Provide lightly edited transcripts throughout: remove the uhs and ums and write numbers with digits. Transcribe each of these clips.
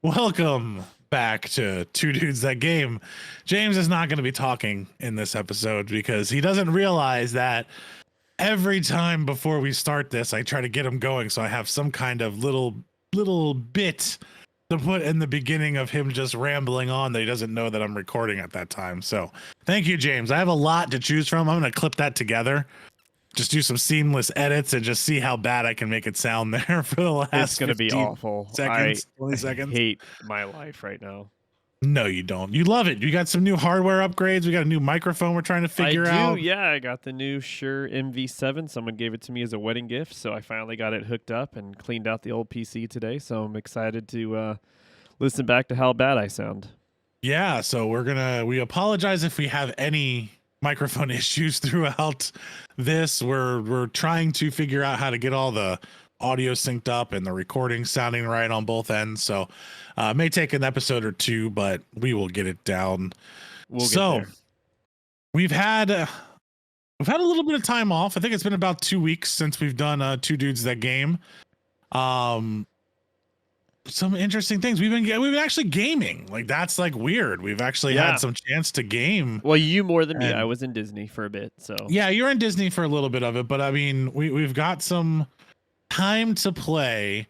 Welcome back to Two Dudes That Game. James is not going to be talking in this episode because he doesn't realize that every time before we start this, I try to get him going so I have some kind of little bit to put in the beginning of him just rambling on that he doesn't know that I'm recording at that time. So thank you, James. I have a lot to choose from. I'm going to clip that together. Just do some seamless edits and just see how bad I can make it sound there for the last It's going to be awful. 20 seconds. I hate my life right now. No, you don't. You love it. You got some new hardware upgrades. We got a new microphone we're trying to figure out. Yeah. I got the new Shure MV7. Someone gave it to me as a wedding gift, so I finally got it hooked up and cleaned out the old PC today. So I'm excited to listen back to how bad I sound. Yeah, so we apologize if we have any microphone issues throughout this. We're trying to figure out how to get all the audio synced up and the recording sounding right on both ends. So it may take an episode or two, but we will get it down. We'll get there. We've had a little bit of time off. I think it's been about 2 weeks since we've done Two Dudes That Game. Some interesting things. We've been actually gaming. Like, that's like weird. We've actually had some chance to game. Well, you more than me. I was in Disney for a bit. So yeah, you're in Disney for a little bit of it, but I mean, we've got some time to play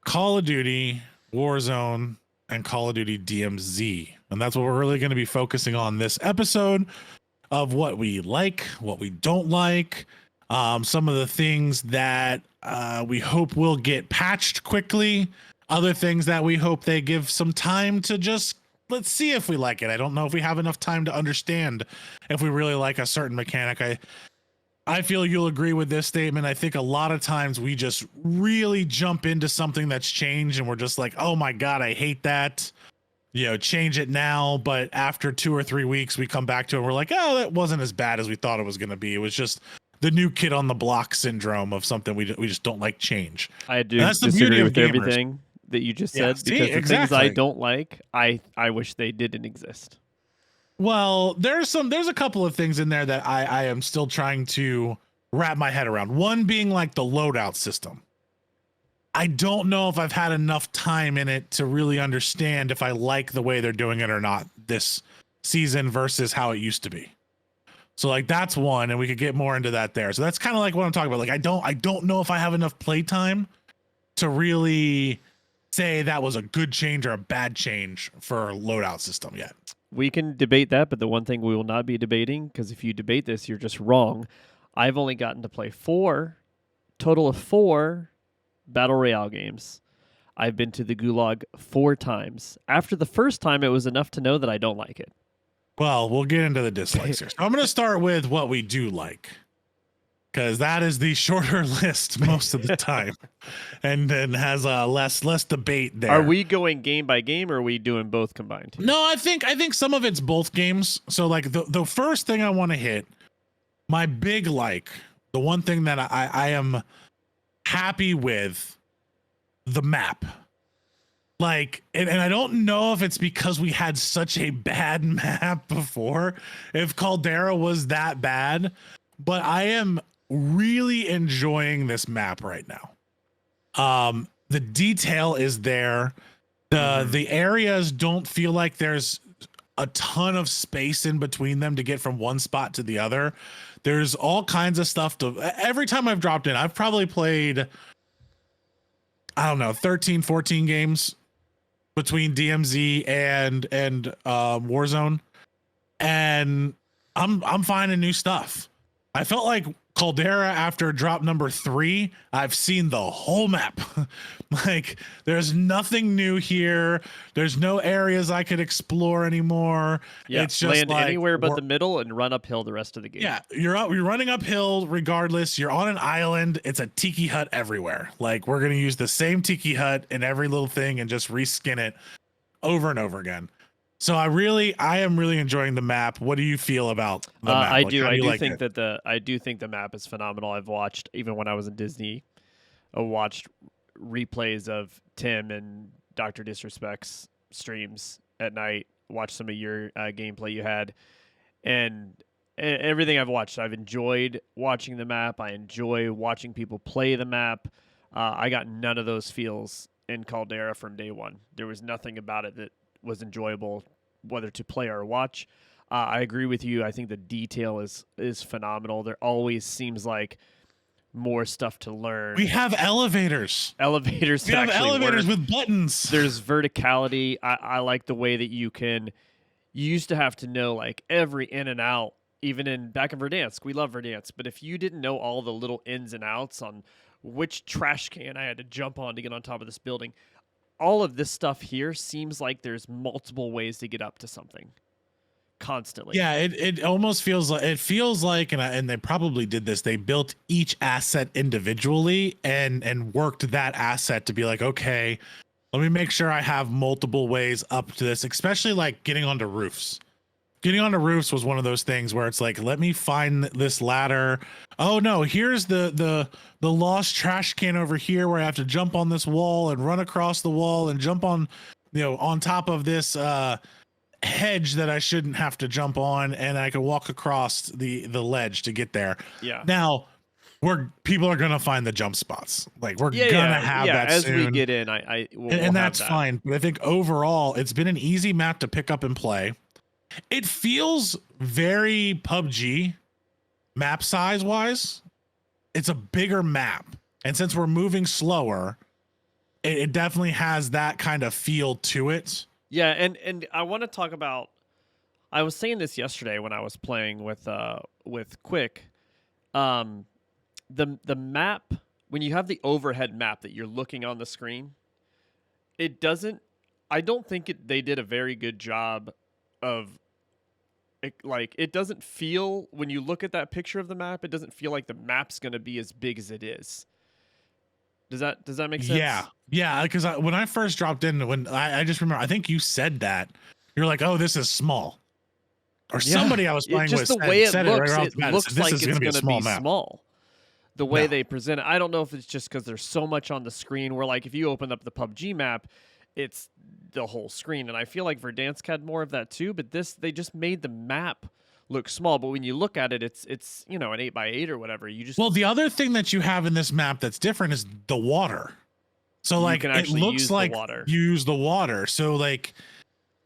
Call of Duty Warzone and Call of Duty DMZ, and that's what we're really going to be focusing on this episode, of what we like, what we don't like, some of the things that we hope will get patched quickly, other things that we hope they give some time to just, let's see if we like it. I don't know if we have enough time to understand if we really like a certain mechanic. I feel you'll agree with this statement. I think a lot of times we just really jump into something that's changed and we're just like, oh my God, I hate that. Change it now. But after 2 or 3 weeks, we come back to it and we're like, oh, that wasn't as bad as we thought it was going to be. It was just the new kid on the block syndrome of something we just don't like change. I do disagree with everything that you just said, because the things I don't like, I wish they didn't exist. Well, there's a couple of things in there that I am still trying to wrap my head around. One being like the loadout system. I don't know if I've had enough time in it to really understand if I like the way they're doing it or not this season versus how it used to be. So like that's one, and we could get more into that there. So that's kind of like what I'm talking about. Like I don't know if I have enough playtime to really say that was a good change or a bad change for a loadout system yet. We can debate that, but the one thing we will not be debating, because if you debate this, you're just wrong. I've only gotten to play total of 4 Battle Royale games. I've been to the Gulag 4 times. After the first time, it was enough to know that I don't like it. Well, we'll get into the dislikes here. So I'm going to start with what we do like, because that is the shorter list most of the time, and then has less debate there. Are we going game by game, or are we doing both combined? No, I think some of it's both games. So like the first thing I want to hit, my big the one thing that I am happy with, the map. Like, and I don't know if it's because we had such a bad map before, if Caldera was that bad, but I am really enjoying this map right now. The detail is there. The areas don't feel like there's a ton of space in between them to get from one spot to the other. There's all kinds of stuff every time I've dropped in, I've probably played, I don't know, 13, 14 games between DMZ and Warzone, and I'm finding new stuff. I felt like Caldera after drop number 3, I've seen the whole map. Like, there's nothing new here. There's no areas I could explore anymore. Yeah, it's just land like, anywhere but the middle and run uphill the rest of the game. Yeah, you're running uphill regardless. You're on an island. It's a tiki hut everywhere. Like, we're gonna use the same tiki hut in every little thing and just reskin it over and over again. So I am really enjoying the map. What do you feel about the map? I do think the map is phenomenal. I've watched, even when I was in Disney, I watched replays of Tim and Dr. Disrespect's streams at night. Watched some of your gameplay you had, and everything I've watched, I've enjoyed watching the map. I enjoy watching people play the map. I got none of those feels in Caldera from day one. There was nothing about it that was enjoyable, whether to play or watch. I agree with you. I think the detail is phenomenal. There always seems like more stuff to learn. We have elevators. Elevators. We have elevators with buttons. There's verticality. I like the way that you used to have to know like every in and out, even back in Verdansk. We love Verdansk, but if you didn't know all the little ins and outs on which trash can I had to jump on to get on top of this building, all of this stuff here seems like there's multiple ways to get up to something. Constantly. Yeah, it almost feels like and they probably did this. They built each asset individually and worked that asset to be like, okay, let me make sure I have multiple ways up to this, especially like getting onto roofs. Getting onto roofs was one of those things where it's like, let me find this ladder. Oh no, here's the lost trash can over here where I have to jump on this wall and run across the wall and jump on, on top of this hedge that I shouldn't have to jump on, and I can walk across the ledge to get there. Yeah. Now, people are gonna find the jump spots. Like we're gonna have that as soon. we get in. And that's fine. But I think overall, it's been an easy map to pick up and play. It feels very PUBG map size wise. It's a bigger map, and since we're moving slower, it definitely has that kind of feel to it. Yeah, and I want to talk about. I was saying this yesterday when I was playing with Quick. The map, when you have the overhead map that you're looking on the screen, it doesn't. I don't think they did a very good job of. It doesn't feel, when you look at that picture of the map, it doesn't feel like the map's going to be as big as it is. Does that make sense? Yeah. Because when I first dropped in, when I just remember, I think you said that you're like, "Oh, this is small," or somebody I was playing with said it right off the bat. It looks like it's going to be small map. Small. The way they present it, I don't know if it's just because there's so much on the screen. Where like if you open up the PUBG map, it's the whole screen, and I feel like Verdansk had more of that too. But they just made the map look small, but when you look at it, it's an 8x8 or whatever. The other thing that you have in this map that's different is the water. So like it looks like you use the water. So like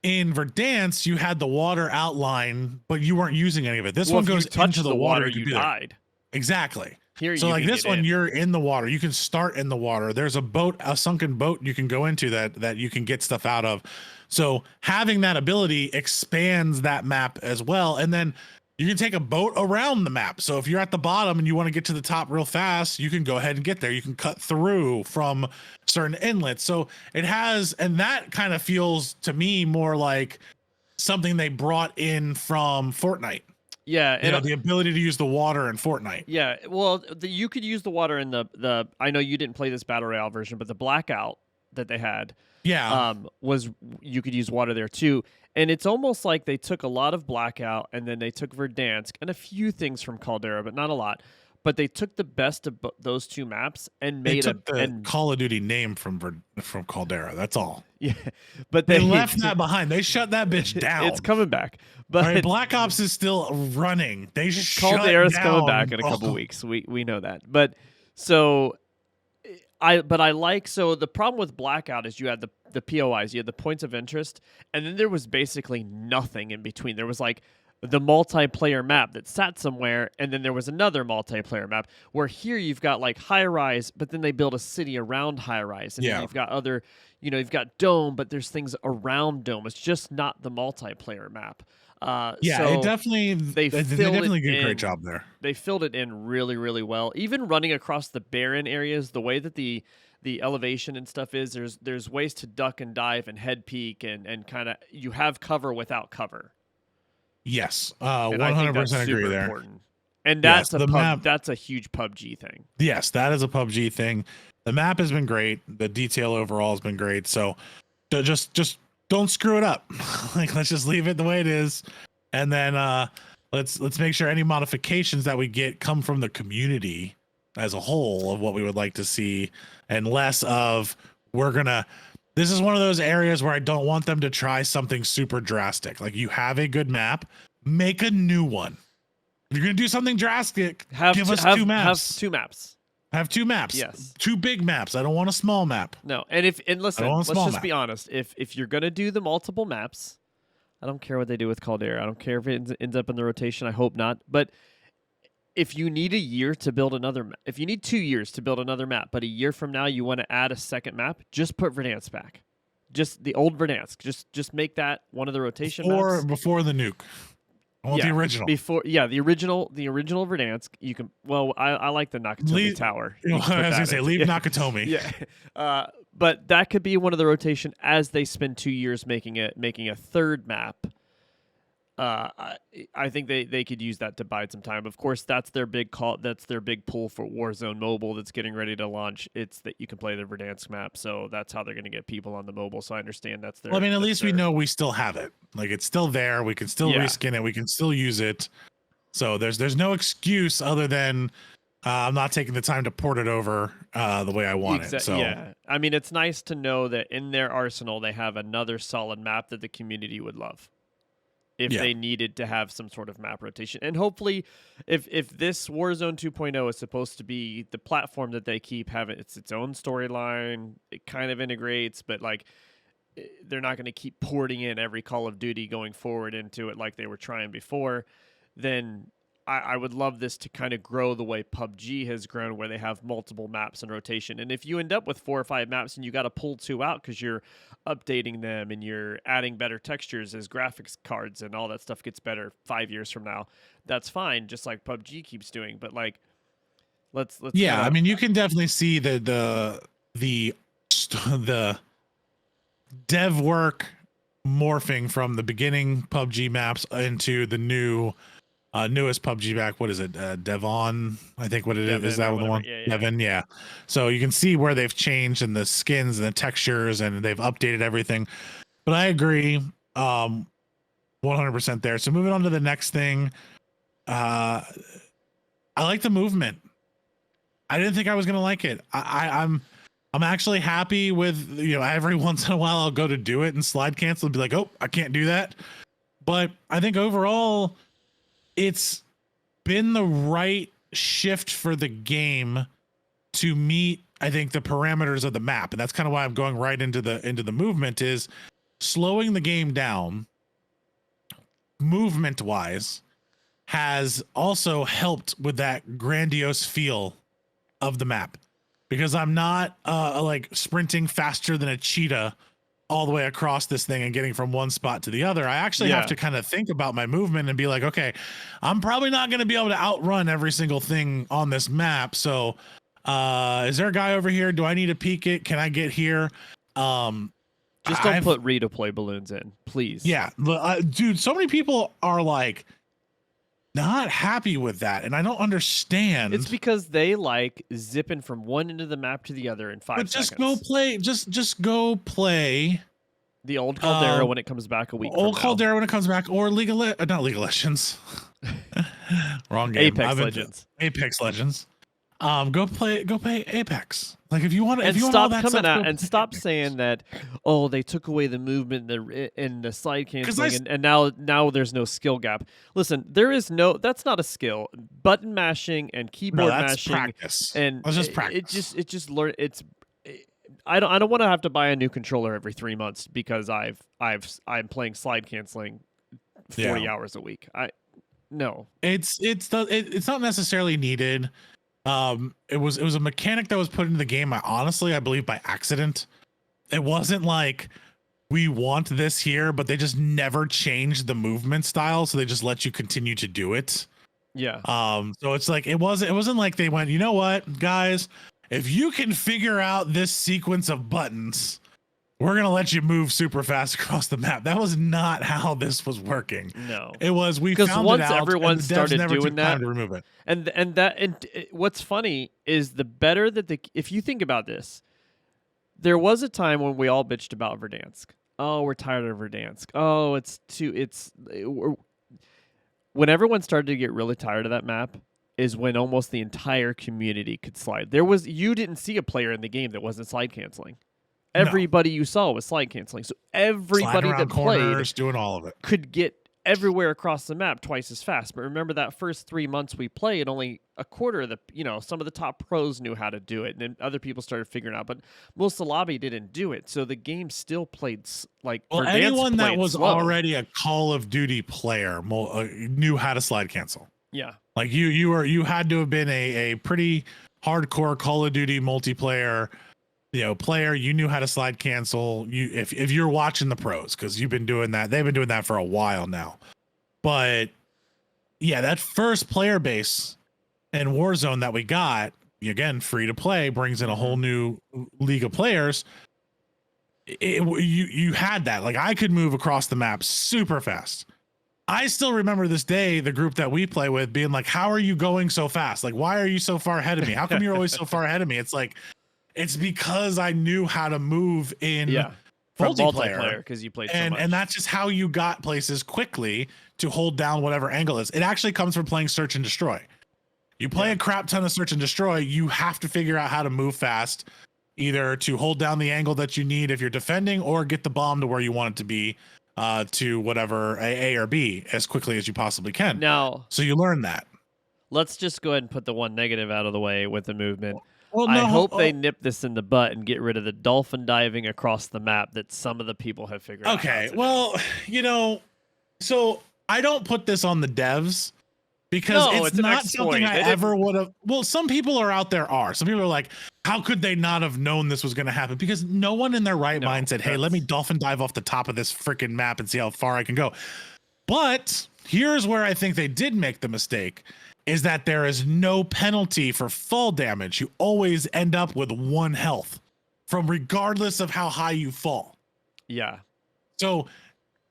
in Verdansk, you had the water outline, but you weren't using any of it. This one goes into the water. You died. Exactly. Here, so like this one, you're in the water. You can start in the water. There's a sunken boat you can go into that you can get stuff out of. So having that ability expands that map as well. And then you can take a boat around the map. So if you're at the bottom and you want to get to the top real fast, you can go ahead and get there. You can cut through from certain inlets. So it has, and that kind of feels to me more like something they brought in from Fortnite. Yeah, the ability to use the water in Fortnite. Yeah, well, you could use the water in the. I know you didn't play this battle royale version, but the blackout that they had, was you could use water there too. And it's almost like they took a lot of blackout, and then they took Verdansk and a few things from Caldera, but not a lot. But they took the best of those two maps and made the Call of Duty name from Caldera. That's all. Yeah, but they left that behind. They shut that bitch down. It's coming back. But Black Ops is still running. They just Caldera's coming back in a couple weeks. We know that. But so I like, so the problem with Blackout is you had the POIs, you had the points of interest, and then there was basically nothing in between. There was like the multiplayer map that sat somewhere, and then there was another multiplayer map, where here you've got like high rise, but then they build a city around high rise, and then you've got other, you've got dome, but there's things around dome. It's just not the multiplayer map. So it definitely they definitely did a great job there. They filled it in really, really well. Even running across the barren areas, the way that the elevation and stuff is, there's ways to duck and dive and head peek and kind of, you have cover without cover. Yes, 100% agree there. Important. And that's that's a huge PUBG thing. Yes, that is a PUBG thing. The map has been great. The detail overall has been great. So just don't screw it up. Like, let's just leave it the way it is, and then let's make sure any modifications that we get come from the community as a whole of what we would like to see, and less of this is one of those areas where I don't want them to try something super drastic. Like, you have a good map, make a new one. If you're gonna do something drastic, give us two maps. Have two maps. Have 2 maps. Yes. 2 big maps. I don't want a small map. No, and listen, want a let's small just map. be honest. If you're gonna do the multiple maps, I don't care what they do with Caldera. I don't care if it ends up in the rotation. I hope not. But if you need a year to build another, if you need 2 years to build another map, but a year from now you want to add a second map, just put Verdansk back. Just the old Verdansk. Just make that one of the rotation maps. Before the nuke. I want the original. The original Verdansk. You can. Well, I like the Nakatomi Tower. I was gonna say leave Nakatomi. Yeah. But that could be one of the rotation as they spend 2 years making a third map. I think they could use that to bide some time. Of course, that's their big call. That's their big pull for Warzone Mobile that's getting ready to launch. It's that you can play the Verdansk map, so that's how they're going to get people on the mobile. So I understand that's their. Well, I mean, at least we know we still have it. Like it's still there. We can still reskin it. We can still use it. So there's no excuse other than I'm not taking the time to port it over the way I want it. So yeah, I mean, it's nice to know that in their arsenal they have another solid map that the community would love. If they needed to have some sort of map rotation. And hopefully, if this Warzone 2.0 is supposed to be the platform that they keep having, it's its own storyline, it kind of integrates, but like they're not going to keep porting in every Call of Duty going forward into it like they were trying before, then I would love this to kind of grow the way PUBG has grown, where they have multiple maps in rotation. And if you end up with 4 or 5 maps and you got to pull 2 out because you're updating them and you're adding better textures as graphics cards and all that stuff gets better 5 years from now, that's fine, just like PUBG keeps doing. But like, let's yeah, I mean, you can definitely see the dev work morphing from the beginning PUBG maps into the newest PUBG back. What is it? Devon, I think what it Devin, is that the one? Yeah. Devin, yeah. So you can see where they've changed and the skins and the textures and they've updated everything. But I agree 100% there. So moving on to the next thing. I like the movement. I didn't think I was gonna like it. I'm actually happy with, every once in a while I'll go to do it and slide cancel and be like, oh, I can't do that. But I think overall it's been the right shift for the game to meet, I think, the parameters of the map. And that's kind of why I'm going right into the movement, is slowing the game down movement wise has also helped with that grandiose feel of the map, because I'm not like sprinting faster than a cheetah all the way across this thing and getting from one spot to the other. I actually have to kind of think about my movement and be like, okay, I'm probably not going to be able to outrun every single thing on this map. So is there a guy over here? Do I need to peek it? Can I get here? Just don't put redeploy balloons in, please. Yeah, dude, so many people are like not happy with that, and I don't understand. It's because they like zipping from one end of the map to the other in 5 seconds. Just go play. Just go play the old Caldera when it comes back a week. Old Caldera when it comes back, or not League of Legends. Wrong game. Apex Legends. Go play Apex. Like if you want to, and stop coming out and stop saying that. Oh, they took away the movement in the slide canceling, and now there's no skill gap. Listen, there is no. That's not a skill. Button mashing and keyboard mashing. Practice. And that's just practice. It just learn. I don't want to have to buy a new controller every 3 months because I'm playing slide canceling 40 hours a week. No. It's not necessarily needed. It was a mechanic that was put into the game. I believe by accident. It wasn't like we want this here, but they just never changed the movement style, so they just let you continue to do it. Yeah. So it's like it wasn't like they went, you know what, guys, if you can figure out this sequence of buttons, we're gonna let you move super fast across the map. That was not how this was working. No, it was because once everyone started doing that, to remove it. And what's funny is the better that if you think about this, there was a time when we all bitched about Verdansk. Oh, we're tired of Verdansk. Oh, when everyone started to get really tired of that map is when almost the entire community could slide. You didn't see a player in the game that wasn't slide canceling. Everybody you saw was slide canceling. So everybody that played doing all of it could get everywhere across the map twice as fast. But remember that first 3 months we played, only a quarter of the, some of the top pros knew how to do it, and then other people started figuring out. But most of the lobby didn't do it, so the game still played Well, anyone that was already a Call of Duty player knew how to slide cancel. Yeah, like you had to have been a pretty hardcore Call of Duty multiplayer player. You knew how to slide cancel. If you're watching the pros, because you've been doing that, they've been doing that for a while now. But yeah, that first player base in Warzone that we got, again, free to play, brings in a whole new league of players. You had that. Like, I could move across the map super fast. I still remember this day, the group that we play with being like, how are you going so fast? Like, why are you so far ahead of me? How come you're always so far ahead of me? It's like, it's because I knew how to move in multiplayer, because you played so much. And that's just how you got places quickly to hold down whatever angle is. It actually comes from playing search and destroy. You play a crap ton of search and destroy, you have to figure out how to move fast, either to hold down the angle that you need if you're defending, or get the bomb to where you want it to be, to whatever A or B as quickly as you possibly can. Now, so you learn that. Let's just go ahead and put the one negative out of the way with the movement. Well, I hope they nip this in the butt and get rid of the dolphin diving across the map that some of the people have figured out. Okay, well, so I don't put this on the devs, because it's not something I ever would have. Well, some people are out there some people are like, how could they not have known this was going to happen? Because no one in their right mind said, hey, let me dolphin dive off the top of this freaking map and see how far I can go. But here's where I think they did make the mistake, is that there is no penalty for fall damage. You always end up with 1 health from regardless of how high you fall. Yeah. So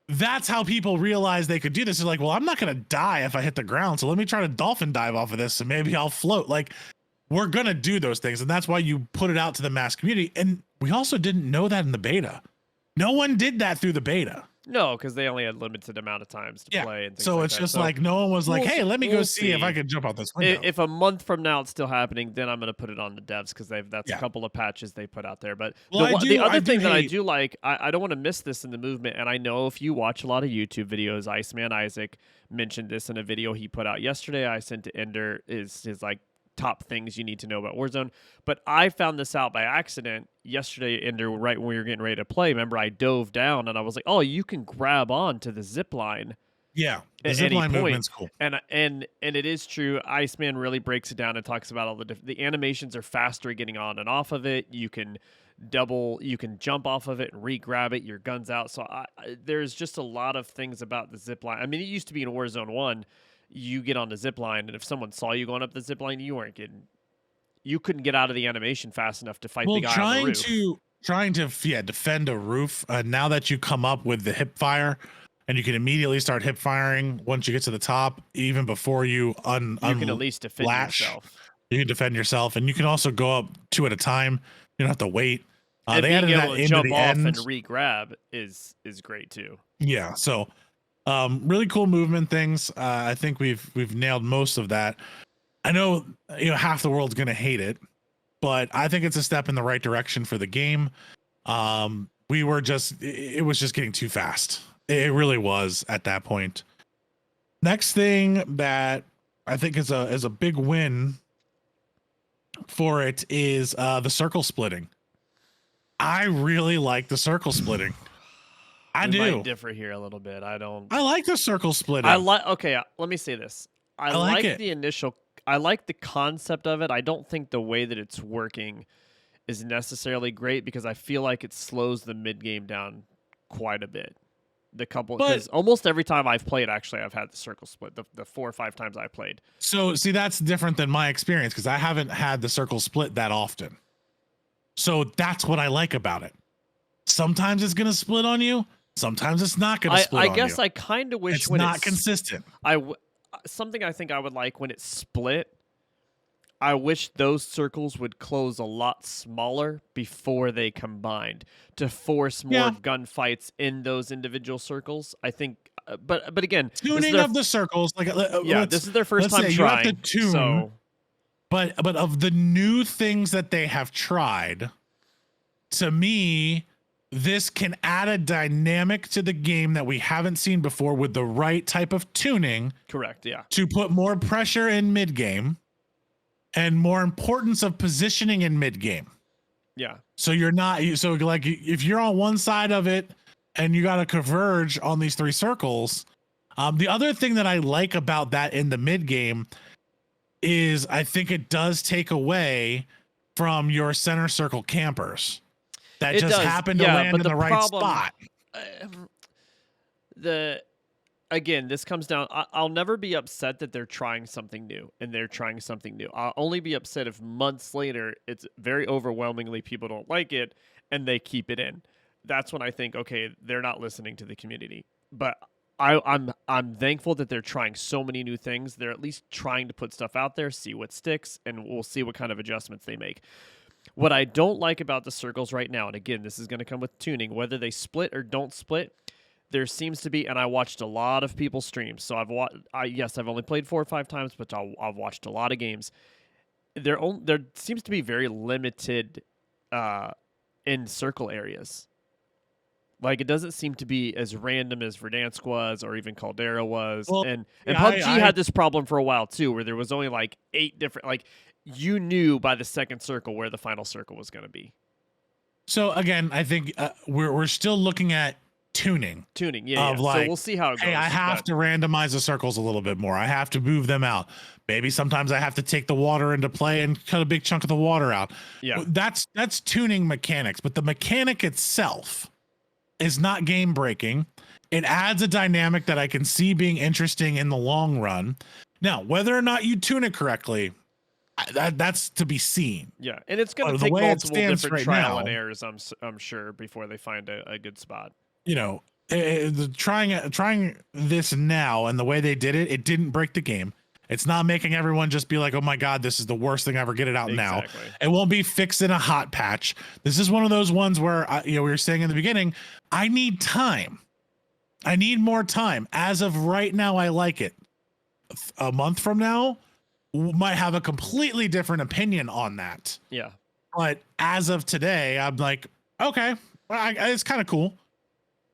that's how people realize they could do this. They're like, well, I'm not going to die if I hit the ground, so let me try to dolphin dive off of this and maybe I'll float. Like, we're going to do those things. And that's why you put it out to the mass community. And we also didn't know that in the beta. No one did that through the beta. No, because they only had limited amount of times to play. And so it's just like, no one was like, hey, let me go see if I can jump out this window. If a month from now it's still happening, then I'm going to put it on the devs, because that's a couple of patches they put out there. But the other thing that I do like, I don't want to miss this in the movement. And I know if you watch a lot of YouTube videos, Iceman Isaac mentioned this in a video he put out yesterday. I sent to Ender his like top things you need to know about Warzone. But I found this out by accident yesterday, Ender, right when we were getting ready to play. Remember, I dove down and I was like, oh, you can grab on to the zip line. Yeah, the zip line movement's cool. And it is true. Iceman really breaks it down and talks about all the animations are faster getting on and off of it. You can jump off of it and re-grab it. Your gun's out. So there's just a lot of things about the zip line. I mean, it used to be in Warzone 1, you get on the zip line, and if someone saw you going up the zip line, you couldn't get out of the animation fast enough to fight the guy on the roof. Trying to defend a roof. Now that you come up with the hip fire, and you can immediately start hip firing once you get to the top, even before you can at least defend yourself. You can defend yourself, and you can also go up 2 at a time. You don't have to wait. And they being added able that to into jump the off end. and re-grab is great too. Yeah, so really cool movement things. I think we've nailed most of that. I know half the world's gonna hate it, but I think it's a step in the right direction for the game. It was just getting too fast. It really was at that point. Next thing that I think is a big win for it is the circle splitting. I really like the circle splitting. I do. Might differ here a little bit. I like the circle splitting. Okay, let me say this. I like I like the concept of it. I don't think the way that it's working is necessarily great, because I feel like it slows the mid game down quite a bit. Because almost every time I've played, actually, I've had the circle split. The 4 or 5 times I played. So see, that's different than my experience, because I haven't had the circle split that often. So that's what I like about it. Sometimes it's gonna split on you. Sometimes it's not gonna split on you. I guess I kind of wish it's not consistent. Something I think I would like when it's split. I wish those circles would close a lot smaller before they combined, to force more gunfights in those individual circles. I think, but again, tuning of the circles, this is their first time trying. You have to tune, but of the new things that they have tried, to me, this can add a dynamic to the game that we haven't seen before with the right type of tuning. Correct. Yeah. To put more pressure in mid game and more importance of positioning in mid game. Yeah. So you're not, so like if you're on one side of it and you got to converge on these 3 circles. The other thing that I like about that in the mid game is I think it does take away from your center circle campers that just happen to land in the right spot. Again, this comes down, I'll never be upset that they're trying something new and they're trying something new. I'll only be upset if months later it's very overwhelmingly people don't like it and they keep it in. That's when I think, okay, they're not listening to the community. But I'm thankful that they're trying so many new things. They're at least trying to put stuff out there, see what sticks, and we'll see what kind of adjustments they make. What I don't like about the circles right now, and again, this is going to come with tuning, whether they split or don't split, there seems to be, and I watched a lot of people's streams. So I've only played 4 or 5 times, but I've watched a lot of games. There seems to be very limited in circle areas. Like, it doesn't seem to be as random as Verdansk was or even Caldera was. Well, and PUBG had this problem for a while, too, where there was only like 8 different, like, you knew by the second circle where the final circle was going to be. So, again, I think we're still looking at tuning. Yeah. Like, so we'll see how it goes. Hey, I have to randomize the circles a little bit more. I have to move them out. Maybe sometimes I have to take the water into play and cut a big chunk of the water out. Yeah. That's tuning mechanics, but the mechanic itself is not game breaking. It adds a dynamic that I can see being interesting in the long run. Now, whether or not you tune it correctly, that's to be seen. Yeah, and it's going to take multiple different trial and errors, I'm sure, before they find a good spot. You know, trying this now and the way they did it, it didn't break the game. It's not making everyone just be like, oh my God, this is the worst thing ever. Get it out now. It won't be fixed in a hot patch. This is one of those ones where, we were saying in the beginning, I need time. I need more time. As of right now, I like it. A month from now, might have a completely different opinion on that. Yeah. But as of today, I'm like, okay, it's kind of cool.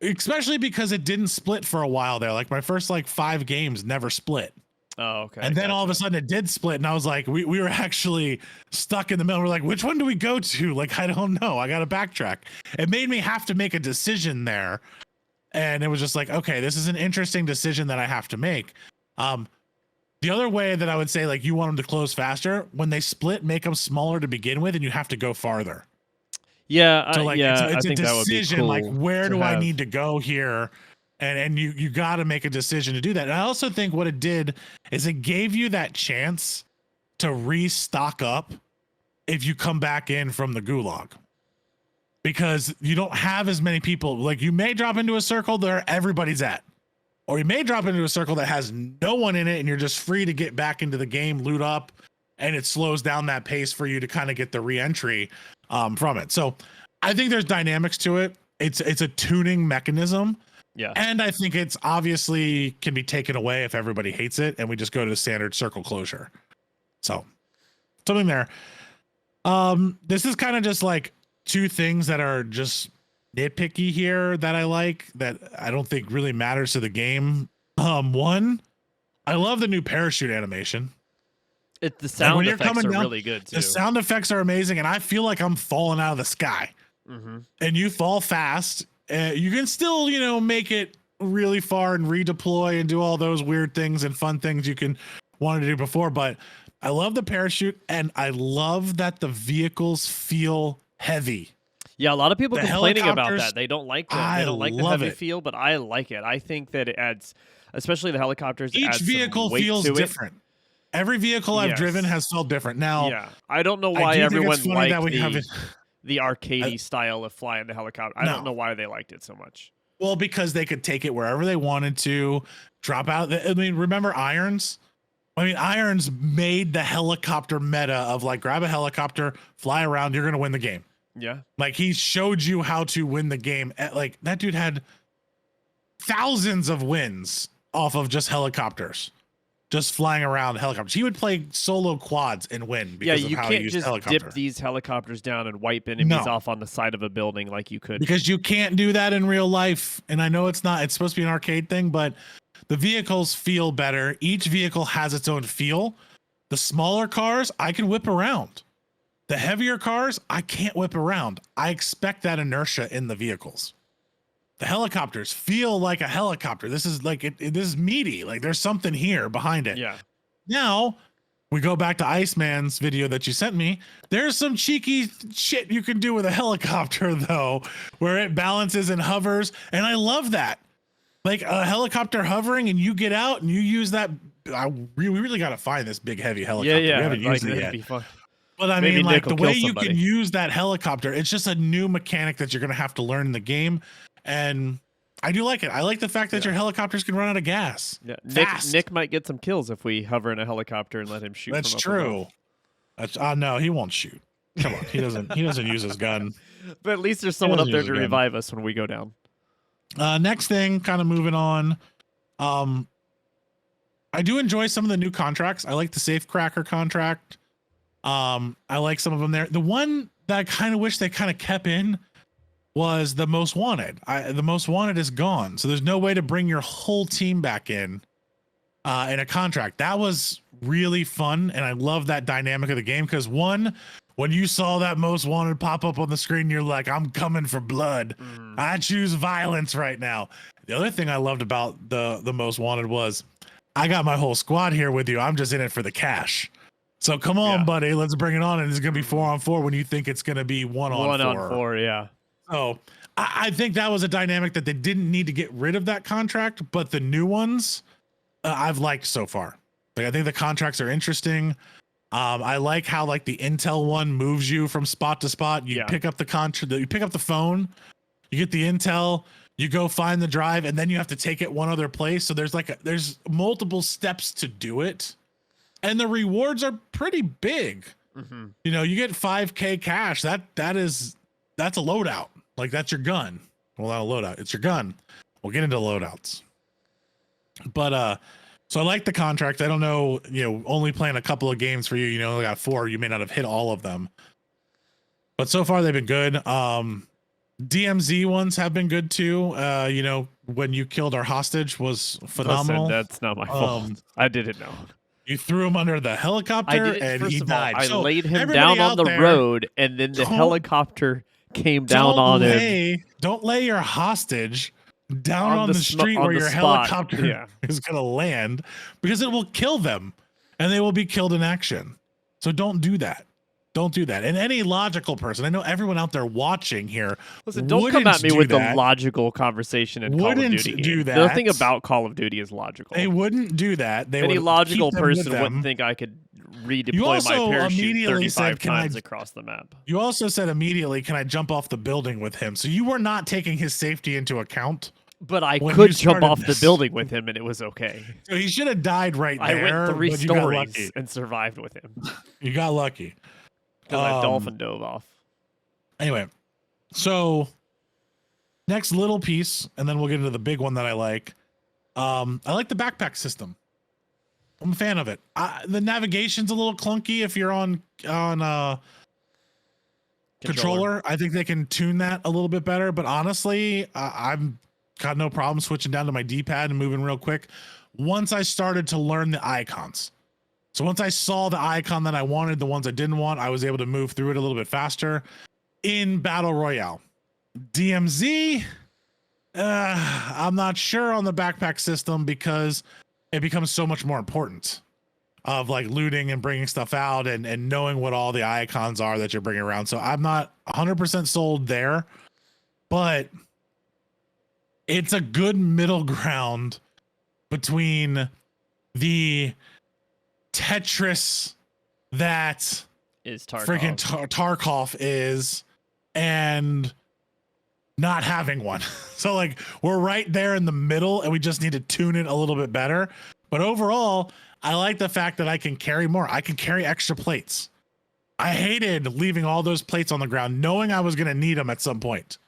Especially because it didn't split for a while there. Like my first 5 games never split. Oh, okay. And then all of a sudden it did split, and I was like, we were actually stuck in the middle. We're like, which one do we go to? Like, I don't know. I got to backtrack. It made me have to make a decision there. And it was just like, okay, this is an interesting decision that I have to make. The other way that I would say, like, you want them to close faster, when they split, make them smaller to begin with, and you have to go farther. Yeah, so it's a decision. Cool, like, where do I need to go here? And you got to make a decision to do that. And I also think what it did is it gave you that chance to restock up if you come back in from the gulag, because you don't have as many people. Like, you may drop into a circle there everybody's at, or you may drop into a circle that has no one in it and you're just free to get back into the game, loot up, and it slows down that pace for you to kind of get the re-entry from it. So I think there's dynamics to it. It's a tuning mechanism. Yeah. And I think it's obviously can be taken away if everybody hates it and we just go to the standard circle closure. So something there. This is kind of just like 2 things that are just nitpicky here that I like, that I don't think really matters to the game. One, I love the new parachute animation. The sound effects are really good too. The sound effects are amazing, and I feel like I'm falling out of the sky. Mm-hmm. And you fall fast. You can still, make it really far and redeploy and do all those weird things and fun things you can want to do before. But I love the parachute, and I love that the vehicles feel heavy. Yeah, a lot of people complaining about that. They don't like that. They don't like the heavy feel, but I like it. I think that it adds, especially the helicopters. Each vehicle feels different. Every vehicle I've driven has felt different. Now, yeah, I don't know why everyone liked the arcadey style of flying the helicopter. I don't know why they liked it so much. Well, because they could take it wherever they wanted to, drop out. I mean, remember Irons? Irons made the helicopter meta of like, grab a helicopter, fly around, you're going to win the game. Yeah. Like, he showed you how to win the game. Like, that dude had thousands of wins off of just helicopters. just flying around helicopters. He would play solo quads and win because of you how he can't used just helicopter. dip these helicopters down and wipe enemies off on the side of a building like you could. Because you can't do that in real life. And I know it's supposed to be an arcade thing, but the vehicles feel better. Each vehicle has its own feel. The smaller cars, I can whip around. The heavier cars, I can't whip around. I expect that inertia in the vehicles. The helicopters feel like a helicopter. This is like this is meaty. Like there's something here behind it. Yeah. Now we go back to Iceman's video that you sent me. There's some cheeky shit you can do with a helicopter though, where it balances and hovers, and I love that. Like a helicopter hovering, and you get out and you use that. We really got to find this big heavy helicopter. Yeah. We haven't used it that'd yet. be fun. But I Maybe mean, like Nick will the way kill you somebody. can use that helicopter, it's just a new mechanic that you're going to have to learn in the game. And I do like it. I like the fact that your helicopters can run out of gas. Yeah. Fast. Nick might get some kills if we hover in a helicopter and let him shoot. That's from up true. above. That's no, he won't shoot. Come on, he doesn't use his gun. But at least there's someone up doesn't there use to a gun. revive us when we go down. Next thing, kind of moving on. I do enjoy some of the new contracts. I like the Safecracker contract. I like some of them there. The one that I kind of wish they kind of kept in was the Most Wanted. The Most Wanted is gone, so there's no way to bring your whole team back in a contract. That was really fun, and I love that dynamic of the game because when you saw that Most Wanted pop up on the screen, you're like, I'm coming for blood. I choose violence right now. The other thing I loved about the Most Wanted was I got my whole squad here with you. I'm just in it for the cash. So come on, buddy, let's bring it on. And it's going to be 4-on-4 when you think it's going to be 1-on-4. 1-on-4, yeah. So I think that was a dynamic that they didn't need to get rid of that contract, but the new ones I've liked so far. Like I think the contracts are interesting. I like how like the Intel one moves you from spot to spot. You pick up you pick up the phone, you get the Intel, you go find the drive, and then you have to take it one other place. So there's multiple steps to do it. And the rewards are pretty big. You know, you get 5K cash. That's a loadout. Like that's your gun. Well, not a loadout. It's your gun. We'll get into loadouts. But so I like the contract. I don't know, only playing a couple of games for you. You only got 4. You may not have hit all of them. But so far they've been good. DMZ ones have been good too. When you killed our hostage was phenomenal. Listen, that's not my fault. I didn't know. You threw him under the helicopter and he died. I So laid him down on the road, and then the helicopter came down on him. Don't lay your hostage down on the street where your helicopter is going to land, because it will kill them and they will be killed in action. So don't do that. Don't do that. And any logical person, I know everyone out there watching here. Listen, don't come at me with the logical conversation in Call of Duty. Do that. Nothing about Call of Duty is logical. They wouldn't do that. Any logical person wouldn't think I could redeploy my parachute 35 times across the map. You also said immediately, can I jump off the building with him? So you were not taking his safety into account. But I could jump off the building with him, and it was okay. So he should have died right there. I went 3 stories and survived with him. You got lucky. Because I dolphin dove off. Anyway, so next little piece, and then we'll get into the big one that I like. I like the backpack system. I'm a fan of it. The navigation's a little clunky if you're on controller. I think they can tune that a little bit better. But honestly, I've got no problem switching down to my D-pad and moving real quick. Once I started to learn the icons. So once I saw the icon that I wanted, the ones I didn't want, I was able to move through it a little bit faster. In Battle Royale, DMZ, I'm not sure on the backpack system because it becomes so much more important of like looting and bringing stuff out and knowing what all the icons are that you're bringing around. So I'm not 100% sold there, but it's a good middle ground between the Tetris that is Tarkov. Freaking Tarkov is, and not having one. So like we're right there in the middle, and we just need to tune it a little bit better. But overall, I like the fact that I can carry more. I can carry extra plates. I hated leaving all those plates on the ground, knowing I was going to need them at some point.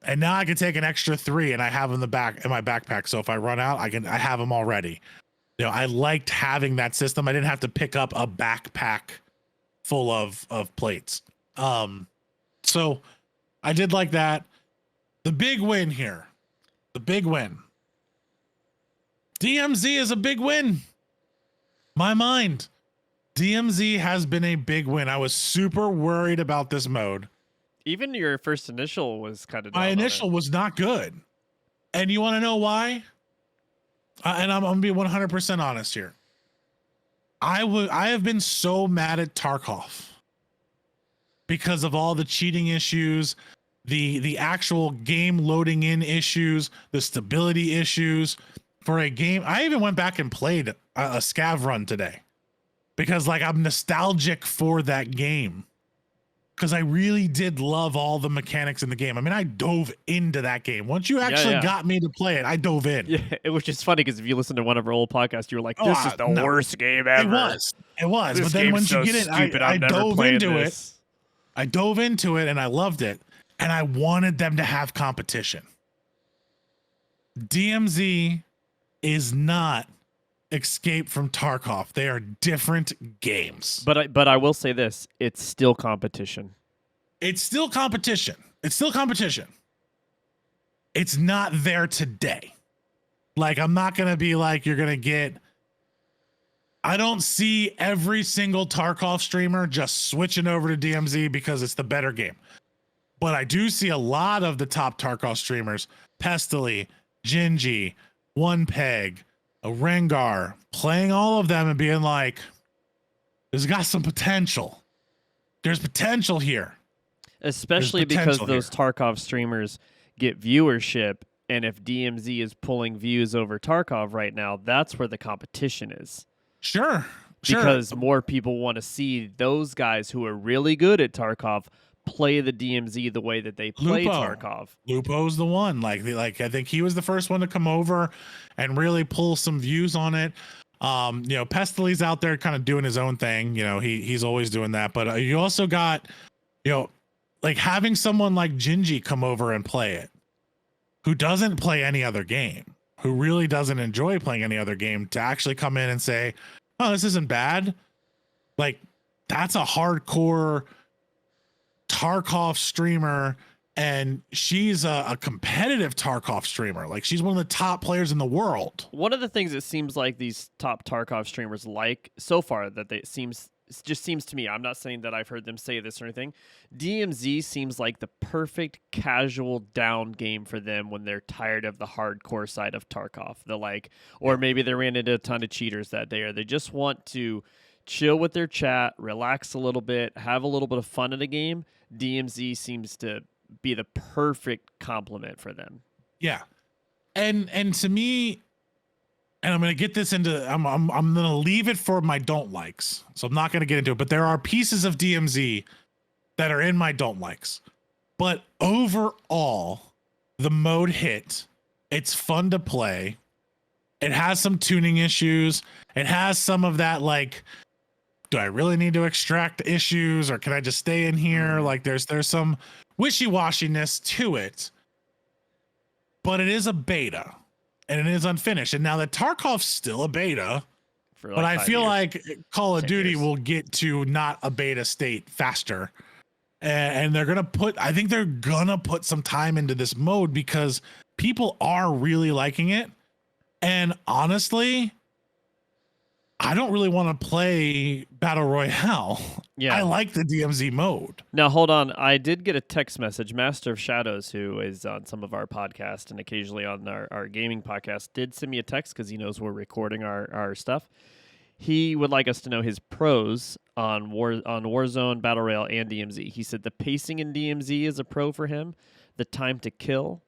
And now I can take an extra 3 and I have them in my backpack. So if I run out, I have them already. I liked having that system. I didn't have to pick up a backpack full of plates. So I did like that. The big win here. The big win. DMZ is a big win. My mind. DMZ has been a big win. I was super worried about this mode. Even your first initial was kind of. My initial was not good. And you want to know why? And I'm going to be 100% honest here. I have been so mad at Tarkov because of all the cheating issues, the actual game loading in issues, the stability issues for a game. I even went back and played a scav run today because like I'm nostalgic for that game. Because I really did love all the mechanics in the game. I mean, I dove into that game. Once you actually got me to play it, I dove in. Yeah, it was just funny because if you listen to one of our old podcasts, you were like, "This is the worst game ever." It was. But then once you get it, I dove into it. I dove into it and I loved it. And I wanted them to have competition. DMZ is not Escape from Tarkov. They are different games. But I will say this, it's still competition. It's still competition. It's still competition. It's not there today. Like, I'm not going to be like, you're going to get... I don't see every single Tarkov streamer just switching over to DMZ because it's the better game. But I do see a lot of the top Tarkov streamers, Pestily, Gingy, One Peg, a Rengar, playing all of them and being like, "This got some potential. There's potential here." Especially because those Tarkov streamers get viewership, and if DMZ is pulling views over Tarkov right now, that's where the competition is. Sure. Because more people want to see those guys who are really good at Tarkov play the DMZ the way that they play Tarkov. Lupo's the one. Like I think he was the first one to come over and really pull some views on it. Pestily's out there kind of doing his own thing. He's always doing that. But you also got, like having someone like Gingy come over and play it, who doesn't play any other game, who really doesn't enjoy playing any other game, to actually come in and say, "Oh, this isn't bad." Like, that's a hardcore Tarkov streamer, and she's a competitive Tarkov streamer. Like, she's one of the top players in the world. One of the things it seems like these top Tarkov streamers like so far that it just seems to me, I'm not saying that I've heard them say this or anything, DMZ seems like the perfect casual down game for them when they're tired of the hardcore side of Tarkov. Or maybe they ran into a ton of cheaters that day, or they just want to chill with their chat, relax a little bit, have a little bit of fun in the game. DMZ seems to be the perfect complement for them. Yeah. And to me, and I'm going to get this into, I'm going to leave it for my don't likes. So I'm not going to get into it, but there are pieces of DMZ that are in my don't likes. But overall, the mode hit. It's fun to play. It has some tuning issues. It has some of that, like, do I really need to extract issues, or can I just stay in here? Like, there's some wishy-washiness to it, but it is a beta and it is unfinished. And now that Tarkov's still a beta, but I feel like Call of Duty will get to not a beta state faster. And they're going to I think they're going to put some time into this mode because people are really liking it. And honestly, I don't really want to play Battle Royale. Yeah. I like the DMZ mode. Now, hold on. I did get a text message. Master of Shadows, who is on some of our podcasts and occasionally on our gaming podcast, did send me a text because he knows we're recording our stuff. He would like us to know his pros on Warzone, Battle Royale, and DMZ. He said the pacing in DMZ is a pro for him, the time to kill,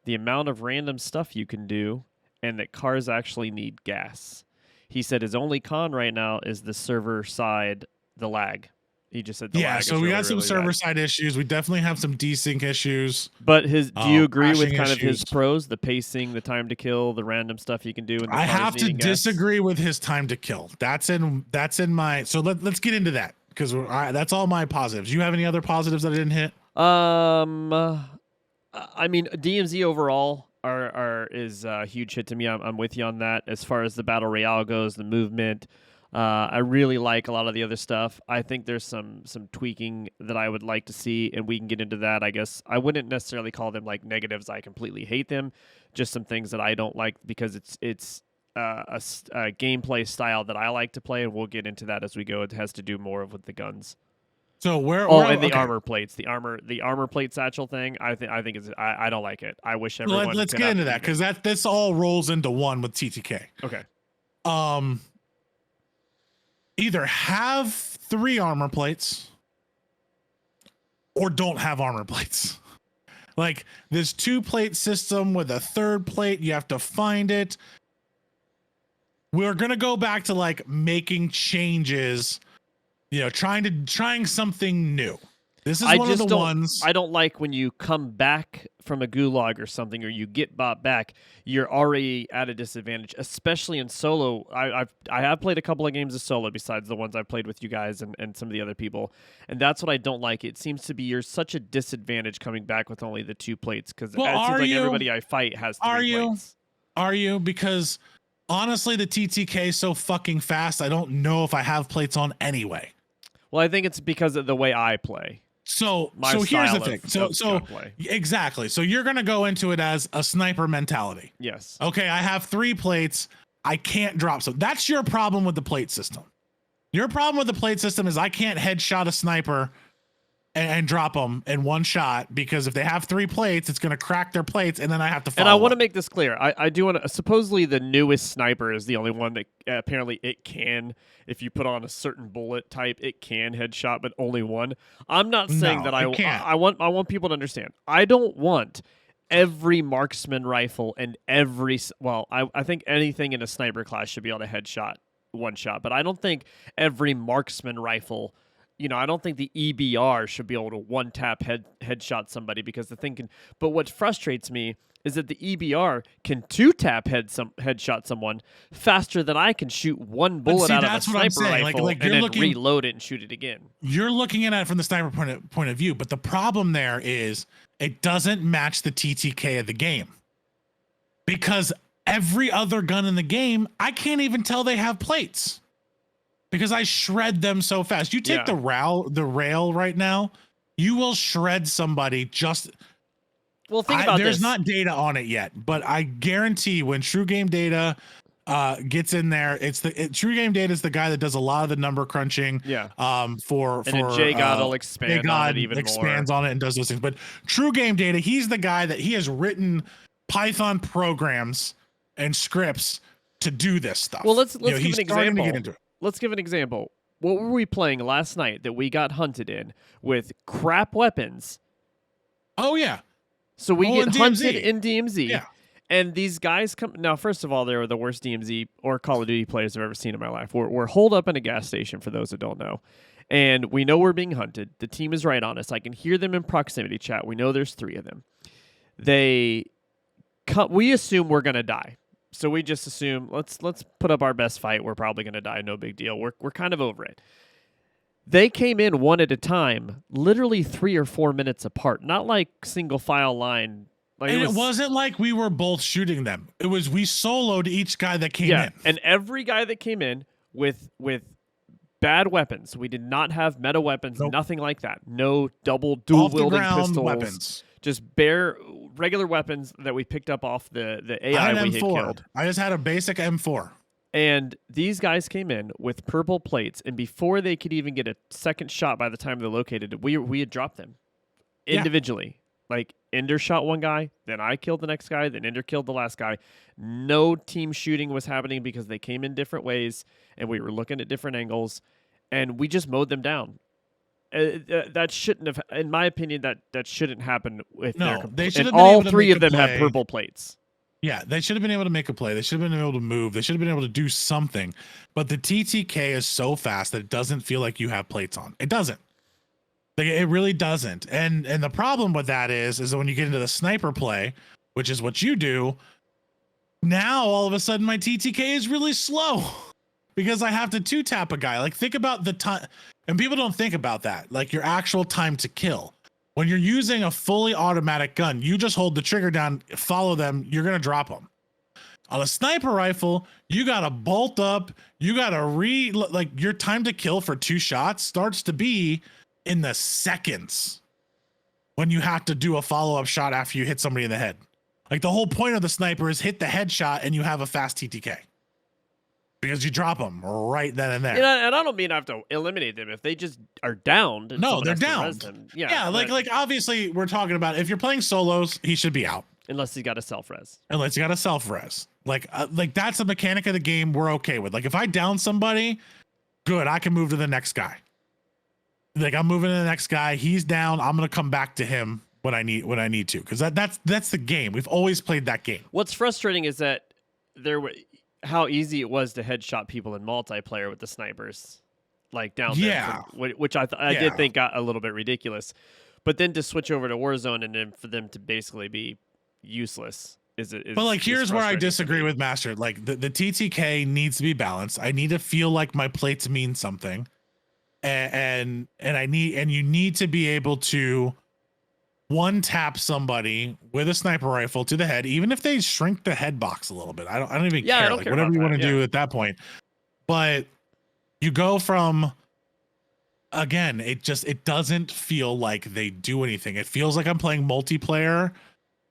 the amount of random stuff you can do, and that cars actually need gas. He said his only con right now is the server side, the lag. He just said the lag. Yeah, so we got some server side issues. We definitely have some desync issues. But do you agree with kind of his pros, the pacing, the time to kill, the random stuff you can do? I have to disagree with his time to kill. That's in my. So let's get into that because that's all my positives. You have any other positives that I didn't hit? I mean, DMZ overall, is a huge hit to me. I'm with you on that. As far as the battle royale goes, the movement, I really like a lot of the other stuff. I think there's some tweaking that I would like to see, and we can get into that. I guess I wouldn't necessarily call them like negatives. I completely hate them. Just some things that I don't like because it's a gameplay style that I like to play, and we'll get into that as we go. It has to do more with the guns. So and the armor plates, the armor plate satchel thing. I think is I don't like it. I wish everyone. Let's get into that because this all rolls into one with TTK. Okay. Either have 3 armor plates or don't have armor plates. Like this 2-plate system with a 3rd plate, you have to find it. We're gonna go back to like making changes. Trying something new. This is one of the ones I don't like when you come back from a gulag or something, or you get bought back. You're already at a disadvantage, especially in solo. I have played a couple of games of solo besides the ones I've played with you guys and some of the other people, and that's what I don't like. It seems to be you're such a disadvantage coming back with only the 2 plates because it seems like everybody I fight has 3 plates. Are you? Because honestly, the TTK is so fucking fast. I don't know if I have plates on anyway. Well, I think it's because of the way I play. So here's the thing. So exactly. So you're gonna go into it as a sniper mentality. Yes. Okay, I have 3 plates. I can't drop. So that's your problem with the plate system. Your problem with the plate system is I can't headshot a sniper and drop them in one shot because if they have 3 plates, it's going to crack their plates, and then I have to follow. And I want to make this clear. I do want to. Supposedly, the newest sniper is the only one that apparently it can. If you put on a certain bullet type, it can headshot, but only one. I'm not saying that I can't. I want people to understand. I don't want every marksman rifle and I think anything in a sniper class should be able to headshot one shot, but I don't think every marksman rifle. I don't think the EBR should be able to one-tap headshot somebody because the thing can. But what frustrates me is that the EBR can 2-tap headshot someone faster than I can shoot one bullet out of a sniper rifle and then reload it and shoot it again. You're looking at it from the sniper point of view, but the problem there is it doesn't match the TTK of the game because every other gun in the game, I can't even tell they have plates. Because I shred them so fast. You take the rail right now, you will shred somebody just. Well, think about there's this. Not data on it yet, but I guarantee when True Game Data gets in there, True Game Data is the guy that does a lot of the number crunching. Yeah. For Jay God will expand on it even more. Expands on it and does those things. But True Game Data, he's the guy that he has written Python programs and scripts to do this stuff. Well, let's give an example. To get into it. Let's give an example. What were we playing last night that we got hunted in with crap weapons? Oh, yeah. So we get hunted in DMZ. Yeah. And these guys come... Now, first of all, they were the worst DMZ or Call of Duty players I've ever seen in my life. We're holed up in a gas station, for those that don't know. And we know we're being hunted. The team is right on us. I can hear them in proximity chat. We know there's 3 of them. We assume we're going to die. So we just assume let's put up our best fight. We're probably going to die. No big deal. We're kind of over it. They came in one at a time, literally 3 or 4 minutes apart. Not like single file line. Like it wasn't like we were both shooting them. It was we soloed each guy that came in. And every guy that came in with bad weapons. We did not have meta weapons. Nope. Nothing like that. No dual wielding pistols. Weapons. Just regular weapons that we picked up off the AI we had killed. I just had a basic M4. And these guys came in with purple plates, and before they could even get a second shot by the time they're located, we had dropped them individually. Like, Ender shot one guy, then I killed the next guy, then Ender killed the last guy. No team shooting was happening because they came in different ways, and we were looking at different angles, and we just mowed them down. That shouldn't have, in my opinion, that shouldn't happen. They should have been all 3 of them have purple plates. Yeah, they should have been able to make a play. They should have been able to move. They should have been able to do something. But the TTK is so fast that it doesn't feel like you have plates on. It doesn't. It really doesn't. And the problem with that is that when you get into the sniper play, which is what you do, now all of a sudden my TTK is really slow because I have to 2-tap a guy. Like, think about the time, and people don't think about that, like your actual time to kill. When you're using a fully automatic gun, you just hold the trigger down, follow them, you're going to drop them. On a sniper rifle, you got to bolt up, you got to like your time to kill for 2 shots starts to be in the seconds when you have to do a follow-up shot after you hit somebody in the head. Like the whole point of the sniper is hit the headshot and you have a fast TTK. Because you drop them right then and there. And I don't mean I have to eliminate them if they just are downed. No, they're downed. Yeah, like obviously we're talking about if you're playing solos, he should be out. Unless he's got a self-res. Unless you got a self-res. Like that's a mechanic of the game we're okay with. Like if I down somebody, good, I can move to the next guy. Like I'm moving to the next guy. He's down. I'm gonna come back to him when I need to. Because that's the game. We've always played that game. What's frustrating is that how easy it was to headshot people in multiplayer with the snipers, like down there, which I did think got a little bit ridiculous. But then to switch over to Warzone and then for them to basically be useless is but like here's where I disagree with Master. Like the TTK needs to be balanced. I need to feel like my plates mean something, and you need to be able to one tap somebody with a sniper rifle to the head, even if they shrink the head box a little bit. I don't even care. Like whatever you want to do at that point. But you go from, again, it doesn't feel like they do anything. It feels like I'm playing multiplayer.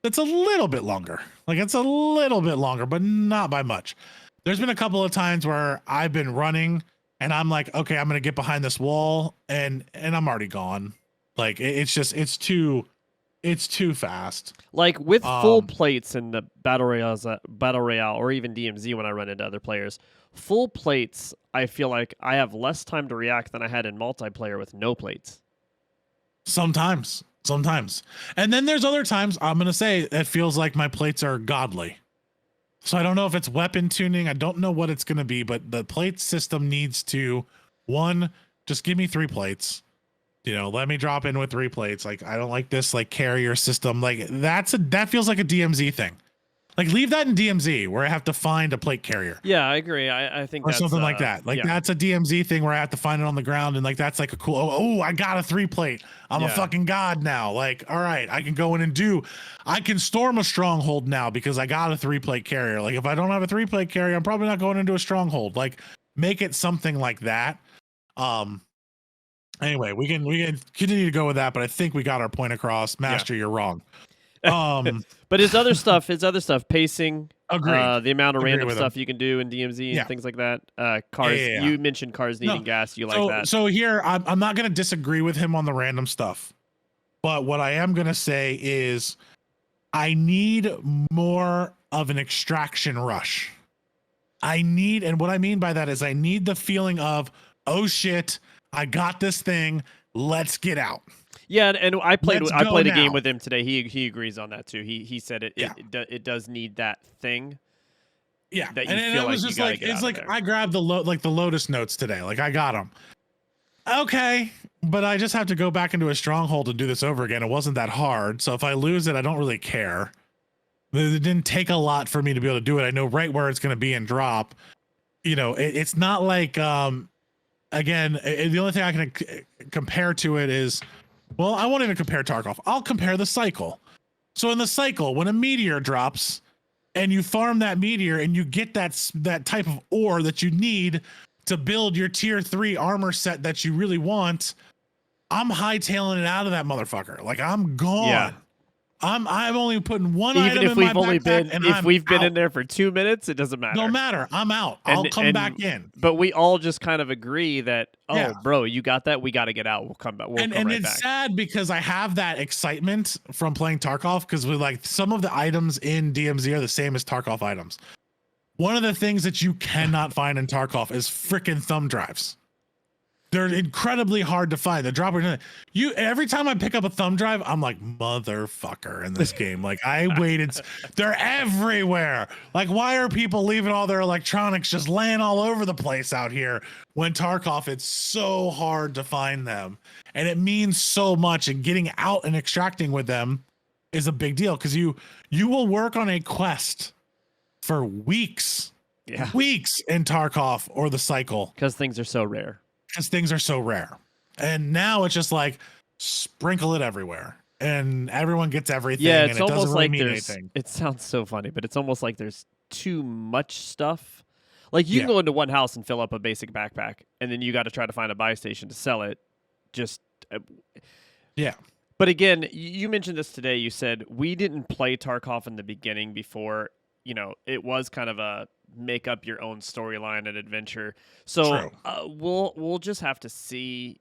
It's a little bit longer. Like it's a little bit longer, but not by much. There's been a couple of times where I've been running and I'm like, okay, I'm going to get behind this wall and I'm already gone. Like it's too fast. Like with full plates in the battle royale, or even DMZ when I run into other players, full plates, I feel like I have less time to react than I had in multiplayer with no plates. Sometimes. And then there's other times I'm going to say it feels like my plates are godly. So I don't know if it's weapon tuning. I don't know what it's going to be, but the plate system needs to, one, just give me 3 plates. Let me drop in with 3 plates. Like, I don't like this like carrier system. Like that feels like a DMZ thing. Like leave that in DMZ where I have to find a plate carrier. Yeah, I agree. I think or something like that. Like that's a DMZ thing where I have to find it on the ground and like that's like a cool. Oh, I got a 3 plate. I'm a fucking god now. Like, all right, I can go in and I can storm a stronghold now because I got a 3 plate carrier. Like if I don't have a 3 plate carrier, I'm probably not going into a stronghold. Like make it something like that. Anyway, we can continue to go with that, but I think we got our point across. Master, you're wrong. But his other stuff, pacing, agreed. the amount of random stuff you can do in DMZ and things like that. Cars, you mentioned cars needing gas. You like that? So here, I'm not going to disagree with him on the random stuff, but what I am going to say is I need more of an extraction rush. And what I mean by that is I need the feeling of, oh shit, I got this thing. Let's get out. Yeah, and I played a game with him today. He agrees on that too. He said it does need that thing. Yeah, that you feel like you gotta get out of there. I grabbed the Lotus notes today. Like I got them. Okay, but I just have to go back into a stronghold and do this over again. It wasn't that hard. So if I lose it, I don't really care. It didn't take a lot for me to be able to do it. I know right where it's going to be and drop. It's not like again, the only thing I can compare to it is, well, I won't even compare Tarkov. I'll compare the cycle. So in the cycle, when a meteor drops and you farm that meteor and you get that type of ore that you need to build your tier 3 armor set that you really want, I'm hightailing it out of that motherfucker. Like I'm gone. Yeah. I'm only putting one item in my backpack, if we've been in there for 2 minutes, it doesn't matter. Don't matter. I'm out. I'll come back in. But we all just kind of agree that, bro, you got that. We got to get out. We'll come back. And it's back. Sad because I have that excitement from playing Tarkov because we like some of the items in DMZ are the same as Tarkov items. One of the things that you cannot find in Tarkov is freaking thumb drives. They're incredibly hard to find. The dropper, every time I pick up a thumb drive, I'm like, motherfucker in this game. Like I waited. They're everywhere. Like, why are people leaving all their electronics just laying all over the place out here when Tarkov, it's so hard to find them. And it means so much, and getting out and extracting with them is a big deal because you will work on a quest for weeks in Tarkov or the cycle. Because things are so rare. And now it's just like, sprinkle it everywhere, and everyone gets everything, Yeah, and it's it doesn't almost really like mean there's. anything. It sounds so funny, but it's almost like there's too much stuff. Like you can Yeah. go into one house and fill up a basic backpack, and then you got to try to find a buy station to sell it. Just, Yeah. but again, you mentioned this today. You said we didn't play Tarkov in the beginning before. It was kind of a make up your own storyline and adventure. So True. we'll just have to see.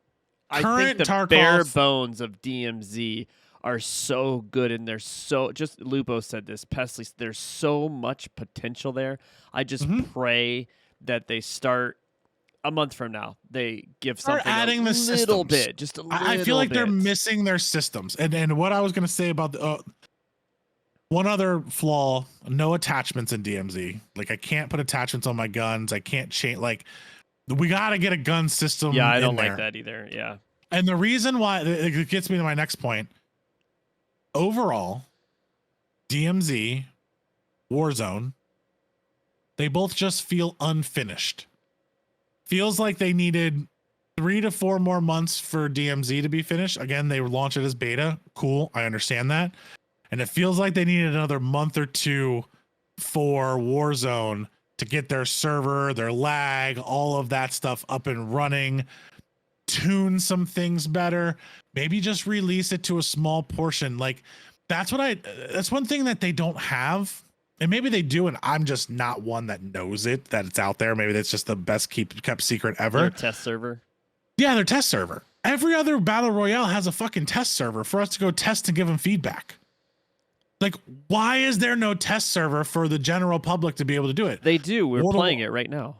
I think Current the bare Tarkov. bones of DMZ are so good, and there's so just Lupo said this, Pesley. There's so much potential there. I just Mhm. pray that they start a month from now. They give Start something adding the little systems. bit, just a little I feel like bit. they're missing their systems. And what I was gonna say about the one other flaw: no attachments in DMZ. Like I can't put attachments on my guns. I can't change. Like we got to get a gun system. Yeah, I in don't there. like that either. Yeah, And the reason why it gets me to my next point. Overall, DMZ, Warzone, they both just feel unfinished. Feels like they needed 3 to 4 more months for DMZ to be finished. Again, they launched it as beta. Cool. I understand that. And it feels like they needed another month or two for Warzone to get their server, their lag, all of that stuff up and running, tune some things better, maybe just release it to a small portion. Like that's one thing that they don't have. And maybe they do, and I'm just not one that knows it, that it's out there. Maybe that's just the best kept secret ever. their test server. Yeah, their test server. Every other battle royale has a fucking test server for us to go test and give them feedback. Like, why is there no test server for the general public to be able to do it? They do. We're playing it right now.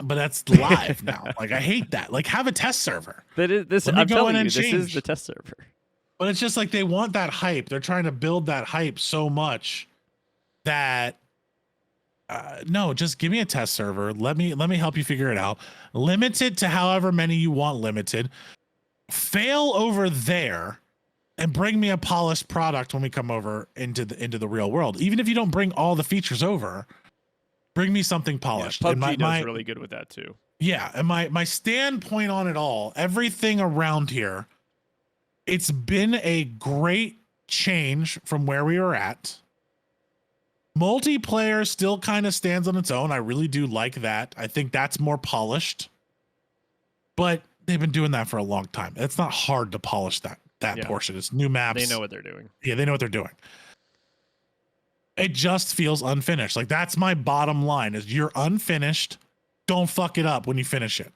But that's live now. Like, I hate that. Like, have a test server. That is this. Let me I'm go telling in you, and this is change. the test server. But it's just like they want that hype. They're trying to build that hype so much that no, just give me a test server. Let me help you figure it out. Limit it to however many you want limited. Fail over there and bring me a polished product when we come over into the real world. Even if you don't bring all the features over, bring me something polished. Yeah, And PUBG does really good with that too. Yeah, and my standpoint on it all, everything around here, it's been a great change from where we were at. Multiplayer still kind of stands on its own. I really do like that. I think that's more polished. But they've been doing that for a long time. It's not hard to polish that portion. It's new maps. They know what they're doing. Yeah, they know what they're doing. It just feels unfinished. Like that's my bottom line is you're unfinished. Don't fuck it up when you finish it.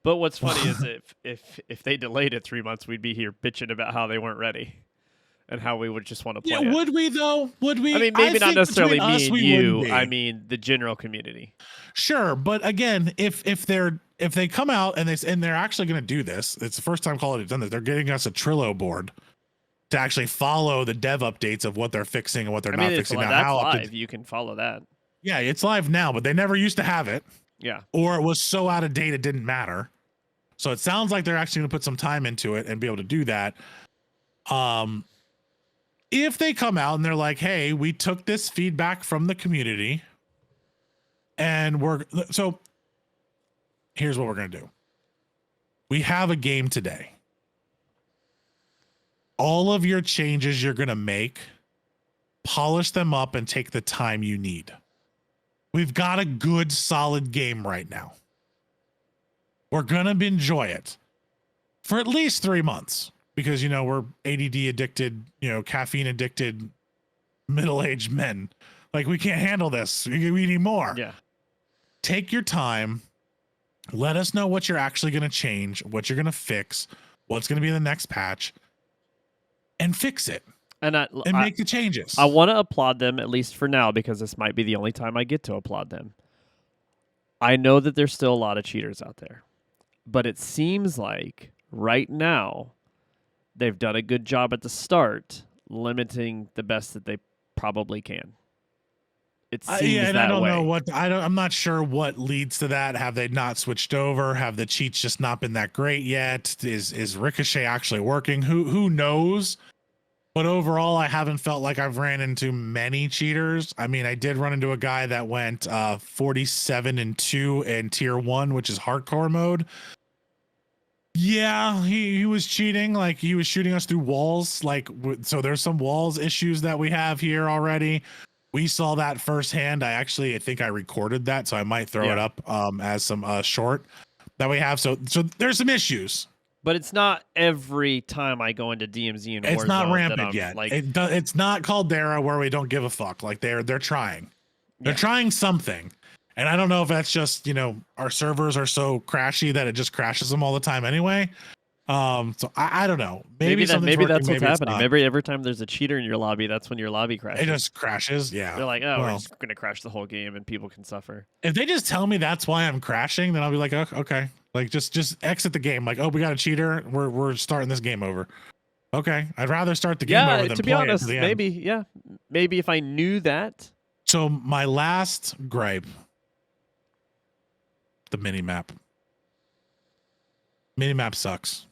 But what's funny is if they delayed it 3 months, we'd be here bitching about how they weren't ready and how we would just want to play it. Would we though? Would we? I mean, maybe not necessarily me and you. Be. I mean, the general community. Sure, but again, if they come out and they're actually going to do this, it's the first time Call of Duty's done this. They're getting us a Trello board to actually follow the dev updates of what they're fixing and what they're not fixing. Now, that's live. You can follow that. Yeah, it's live now, but they never used to have it. Yeah. Or it was so out of date it didn't matter. So it sounds like they're actually going to put some time into it and be able to do that. If they come out and they're like, "Hey, we took this feedback from the community and so here's what we're going to do. We have a game today. All of your changes you're going to make, polish them up and take the time you need. We've got a good, solid game right now. We're going to enjoy it for at least 3 months because, we're ADD addicted, caffeine addicted, middle-aged men. Like, we can't handle this. We need more. Yeah. Take your time. Let us know what you're actually going to change, what you're going to fix, what's going to be in the next patch, and fix it. And make the changes. I want to applaud them, at least for now, because this might be the only time I get to applaud them. I know that there's still a lot of cheaters out there, but it seems like right now they've done a good job at the start limiting the best that they probably can. It seems and that I don't way. know I'm not sure what leads to that. Have they not switched over? Have the cheats just not been that great yet? Is Ricochet actually working? Who knows? But overall, I haven't felt like I've ran into many cheaters. I mean, I did run into a guy that went 47-2 in tier 1, which is hardcore mode. Yeah, he was cheating. Like he was shooting us through walls. Like so, there's some walls issues that we have here already. We saw that firsthand. I think I recorded that, so I might throw it up as some short that we have. So there's some issues. But it's not every time I go into DMZ and Warzone. It's not rampant yet. Like it's not Caldera where we don't give a fuck. Like they're trying. They're trying something. And I don't know if that's just, our servers are so crashy that it just crashes them all the time anyway. So I don't know. Maybe that's what's happening. Maybe every time there's a cheater in your lobby, that's when your lobby crashes. It just crashes. Yeah. They're like, we're just going to crash the whole game and people can suffer. If they just tell me that's why I'm crashing, then I'll be like, oh, okay. Like just exit the game. Like, oh, we got a cheater. We're starting this game over. Okay. I'd rather start the game over than to be honest, maybe if I knew that. So my last gripe, the minimap. Minimap sucks.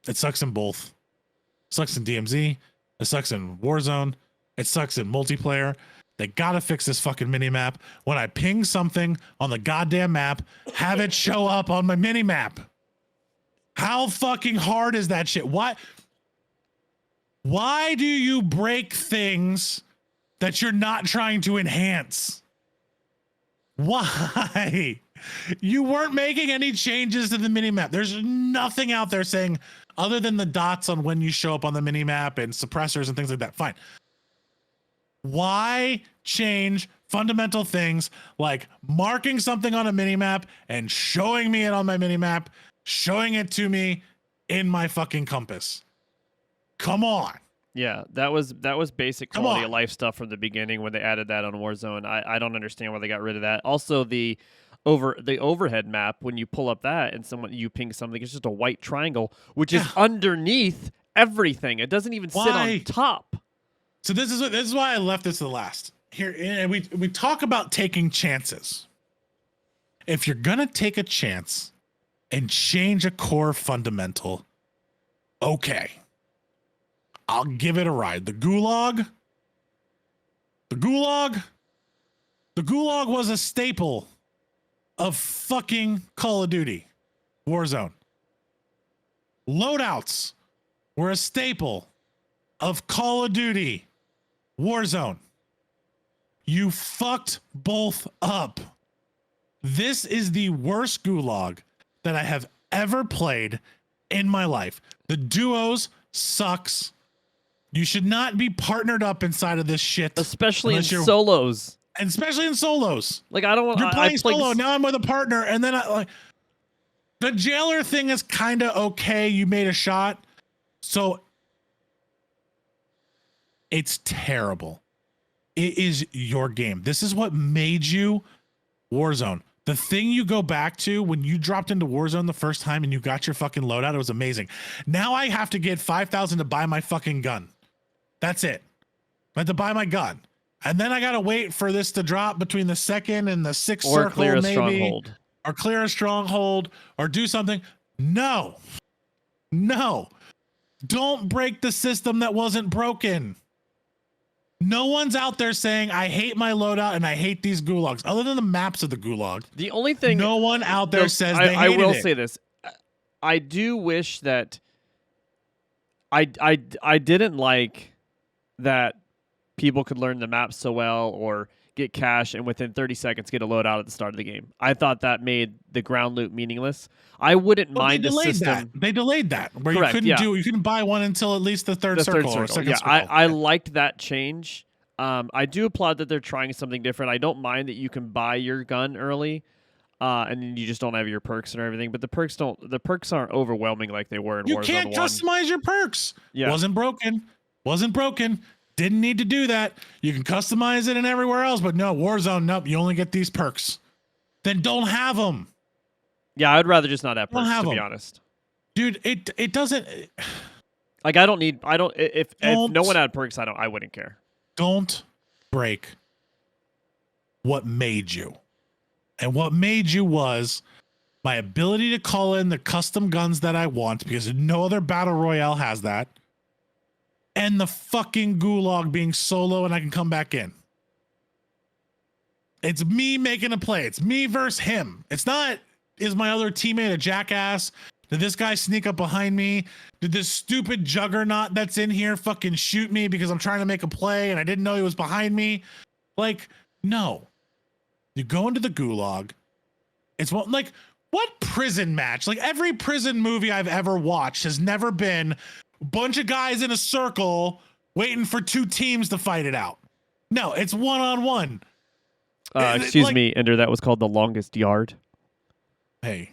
It sucks in both. It sucks in DMZ. It sucks in Warzone. It sucks in multiplayer. They gotta fix this fucking minimap. When I ping something on the goddamn map, have it show up on my minimap. How fucking hard is that shit? Why do you break things that you're not trying to enhance? Why? You weren't making any changes to the minimap. There's nothing out there saying, other than the dots on when you show up on the minimap and suppressors and things like that. Fine. Why change fundamental things like marking something on a minimap and showing me it on my minimap, showing it to me in my fucking compass? Come on. Yeah, that was basic quality of life stuff from the beginning when they added that on Warzone. I don't understand why they got rid of that. Also, the overhead map, when you pull up that and you ping something, it's just a white triangle, which is underneath everything. It doesn't even sit on top. So this is why I left this to the last. Here, and we talk about taking chances. If you're gonna take a chance and change a core fundamental, okay, I'll give it a ride. The gulag was a staple of fucking Call of Duty Warzone. Loadouts were a staple of Call of Duty Warzone. You fucked both up. This is the worst gulag that I have ever played in my life. The duos sucks. You should not be partnered up inside of this shit. Especially in solos. And especially in solos. Like, I don't want... You're playing solo, now I'm with a partner, and then the jailer thing is kind of okay. You made a shot. So it's terrible. It is your game. This is what made you Warzone. The thing you go back to when you dropped into Warzone the first time and you got your fucking loadout, it was amazing. Now I have to get 5,000 to buy my fucking gun. That's it. I have to buy my gun. And then I got to wait for this to drop between the second and the sixth circle, clear a stronghold. Or clear a stronghold, or do something. No. Don't break the system that wasn't broken. No one's out there saying, I hate my loadout and I hate these gulags, other than the maps of the gulag. The only thing... No one out there says they hated I will it. say this. I do wish that... I didn't like that people could learn the map so well or get cash and within 30 seconds get a loadout at the start of the game. I thought that made the ground loot meaningless. I wouldn't mind the system. They delayed that where you couldn't buy one until at least the third circle. Or second circle. I liked that change. I do applaud that they're trying something different. I don't mind that you can buy your gun early, and then you just don't have your perks and everything. But the perks aren't overwhelming like they were in Warzone 1. You can't customize your perks. Yeah. Wasn't broken. Didn't need to do that. You can customize it and everywhere else, but no, Warzone, nope, you only get these perks. Then don't have them. Yeah, I'd rather just not have perks, to be honest. Dude, it doesn't... Like, if no one had perks, I wouldn't care. Don't break what made you. And what made you was my ability to call in the custom guns that I want, because no other battle royale has that. And the fucking gulag being solo and I can come back in. It's me making a play. It's me versus him. It's not, is my other teammate a jackass? Did this guy sneak up behind me? Did this stupid juggernaut that's in here fucking shoot me because I'm trying to make a play and I didn't know he was behind me? Like, no. You go into the gulag. It's what prison match? Like every prison movie I've ever watched has never been a bunch of guys in a circle waiting for two teams to fight it out. No, it's one-on-one. Excuse me, Ender, that was called The Longest Yard. Hey.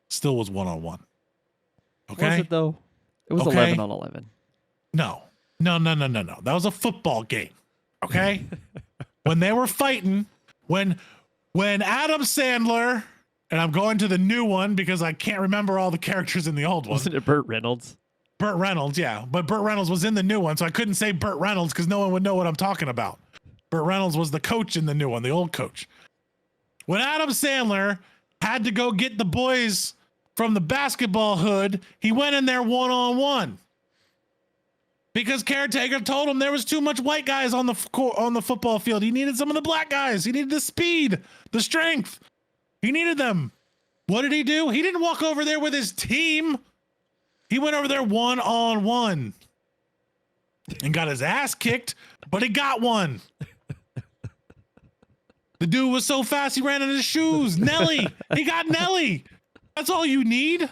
Still was one-on-one. Okay? Was it, though? It was 11 on 11. No. That was a football game. Okay? When they were fighting, when Adam Sandler, and I'm going to the new one because I can't remember all the characters in the old one. Wasn't it Burt Reynolds? Burt Reynolds, yeah. But Burt Reynolds was in the new one, so I couldn't say Burt Reynolds because no one would know what I'm talking about. Burt Reynolds was the coach in the new one, the old coach. When Adam Sandler had to go get the boys from the basketball hood, he went in there one-on-one. Because caretaker told him there was too much white guys on the football field. He needed some of the black guys. He needed the speed, the strength. He needed them. What did he do? He didn't walk over there with his team. He went over there one-on-one and got his ass kicked, but he got one. The dude was so fast he ran in his shoes. Nelly. He got Nelly. That's all you need.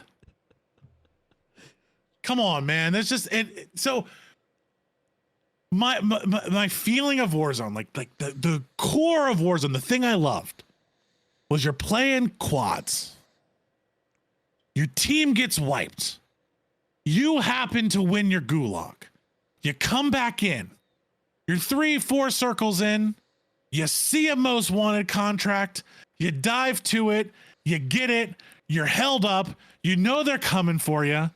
Come on, man. That's just it. So my feeling of Warzone, like the core of Warzone, the thing I loved was you're playing quads. Your team gets wiped. You happen to win your gulag. You come back in. You're 3-4 circles in. You see a most wanted contract. You dive to it. You get it. You're held up. You know they're coming for you.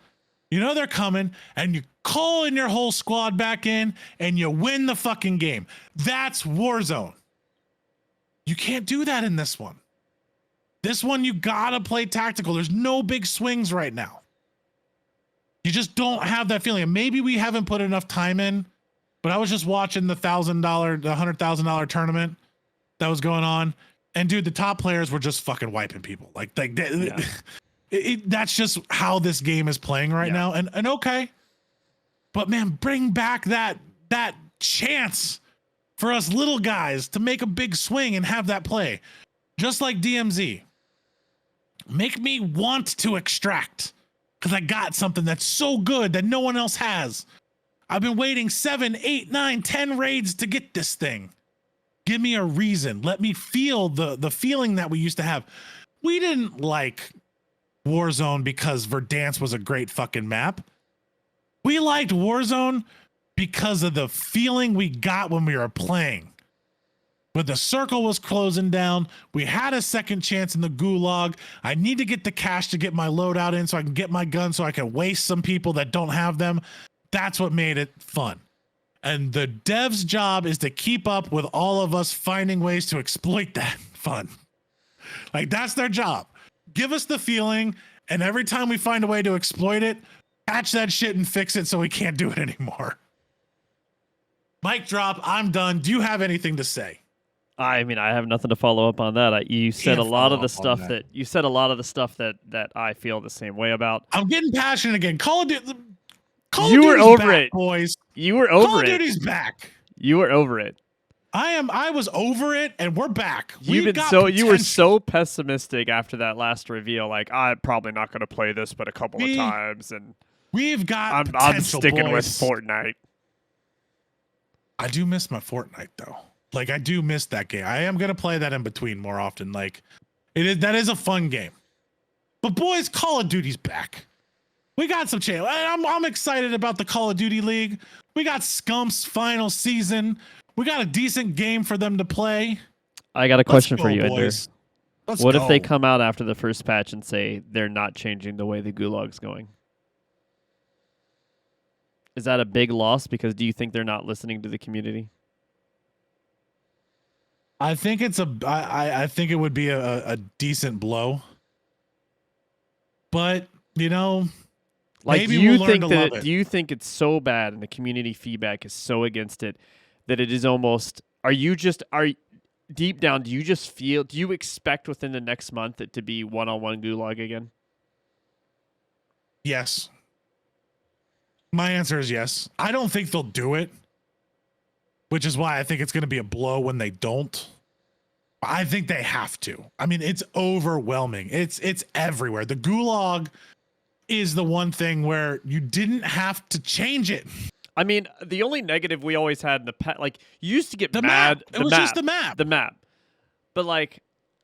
You know they're coming, and you call in your whole squad back in, and you win the fucking game. That's Warzone. You can't do that in this one. This one, you gotta play tactical. There's no big swings right now. You just don't have that feeling. And maybe we haven't put enough time in, but I was just watching the $100,000 tournament that was going on, and dude, the top players were just fucking wiping people. That's just how this game is playing right now. And okay, but man, bring back that chance for us little guys to make a big swing and have that play, just like DMZ. Make me want to extract because I got something that's so good that no one else has. I've been waiting 7, 8, 9, 10 raids to get this thing. Give me a reason. Let me feel the feeling that we used to have. We didn't like Warzone because Verdansk was a great fucking map. We liked Warzone because of the feeling we got when we were playing. When the circle was closing down, we had a second chance in the gulag. I need to get the cash to get my loadout in so I can get my gun so I can waste some people that don't have them. That's what made it fun. And the dev's job is to keep up with all of us finding ways to exploit that fun. Like, that's their job. Give us the feeling, and every time we find a way to exploit it, patch that shit and fix it so we can't do it anymore. Mic drop. I'm done. Do you have anything to say? I mean, I have nothing to follow up on that. You said a lot of the stuff that I feel the same way about. I'm getting passionate again. Call of Duty. You were over it, boys. You were over it. Call of Duty's back. You were over it. I was over it, and we're back. You were so pessimistic after that last reveal. Like, I'm probably not going to play this, but a couple of times, and we've got. I'm sticking with Fortnite. I do miss my Fortnite though. Like, I do miss that game. I am going to play that in between more often. Like, that is a fun game. But boys, Call of Duty's back. We got some chance. I'm excited about the Call of Duty League. We got Scump's final season. We got a decent game for them to play. I got a question for you, Ender. What if they come out after the first patch and say they're not changing the way the Gulag's going? Is that a big loss? Because do you think they're not listening to the community? I think I think it would be a decent blow. But, you know, like, maybe we'll learn to love it. Do you think it's so bad and the community feedback is so against it that it is almost, are deep down, do you expect within the next month it to be one-on-one gulag again? Yes. My answer is yes. I don't think they'll do it, which is why I think it's going to be a blow when they don't. I think they have to. I mean, it's overwhelming. It's everywhere. The gulag is the one thing where you didn't have to change it. I mean, the only negative we always had in the past, like, you used to get The mad. map. It was just the map. The map. But, like,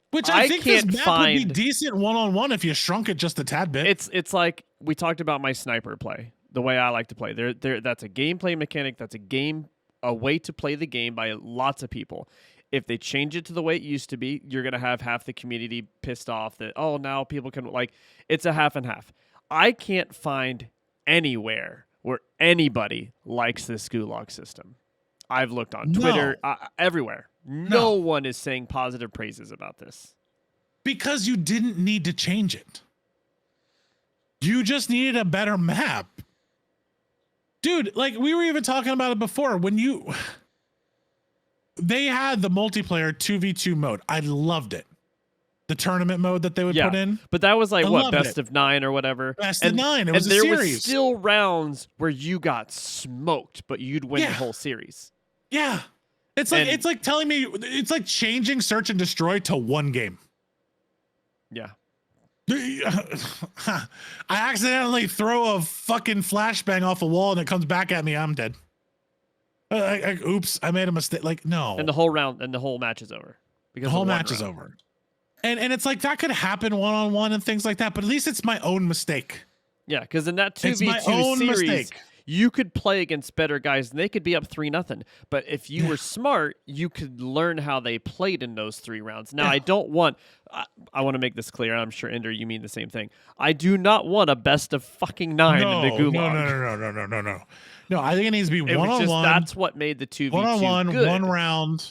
which I think this can't map find... would be decent one-on-one if you shrunk it just a tad bit. It's like we talked about my sniper play, the way I like to play. That's a gameplay mechanic. That's a way to play the game by lots of people. If they change it to the way it used to be, you're going to have half the community pissed off that, oh, now people can, like, it's a half and half. I can't find anywhere where anybody likes this gulag system. I've looked on Twitter, everywhere. No one is saying positive praises about this. Because you didn't need to change it. You just needed a better map. Dude, like, we were even talking about it before. When they had the multiplayer 2v2 mode. I loved it. The tournament mode that they would put in. But that was like, best of 9 or whatever. Best of 9. It was a series. series. There was still rounds where you got smoked, but you'd win the whole series. Yeah. It's like telling me, it's like changing search and destroy to one game. Yeah. I accidentally throw a fucking flashbang off a wall and it comes back at me. I'm dead. Oops, I made a mistake. Like, no. And the whole match is over. Because the whole match is over. And it's like that could happen one-on-one and things like that, but at least it's my own mistake. Yeah, because in that 2v2 series, you could play against better guys and they could be up 3-0. But if you were smart, you could learn how they played in those 3 rounds. Now, I don't want... I want to make this clear. I'm sure, Ender, you mean the same thing. I do not want a best of fucking 9 in the gulag. No, I think it needs to be one-on-one. That's what made the 2v2 one-on-one, good. one round.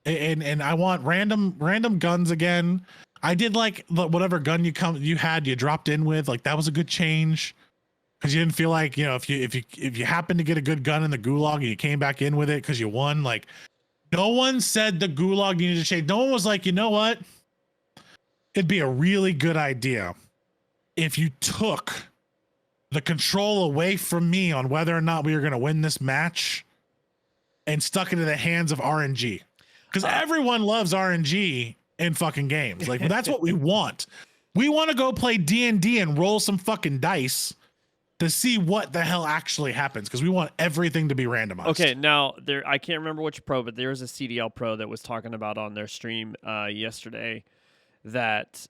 And I want random guns again. I did like whatever gun you had, you dropped in with. Like, that was a good change. Because you didn't feel like, if you happened to get a good gun in the gulag and you came back in with it because you won, like, no one said the gulag needed to change. No one was like, you know what? It'd be a really good idea if you took the control away from me on whether or not we were going to win this match and stuck it in the hands of RNG. Because everyone loves RNG in fucking games. Like, that's what we want. We want to go play D&D and roll some fucking dice to see what the hell actually happens, because we want everything to be randomized. Okay, now I can't remember which pro, but there was a CDL pro that was talking about on their stream yesterday that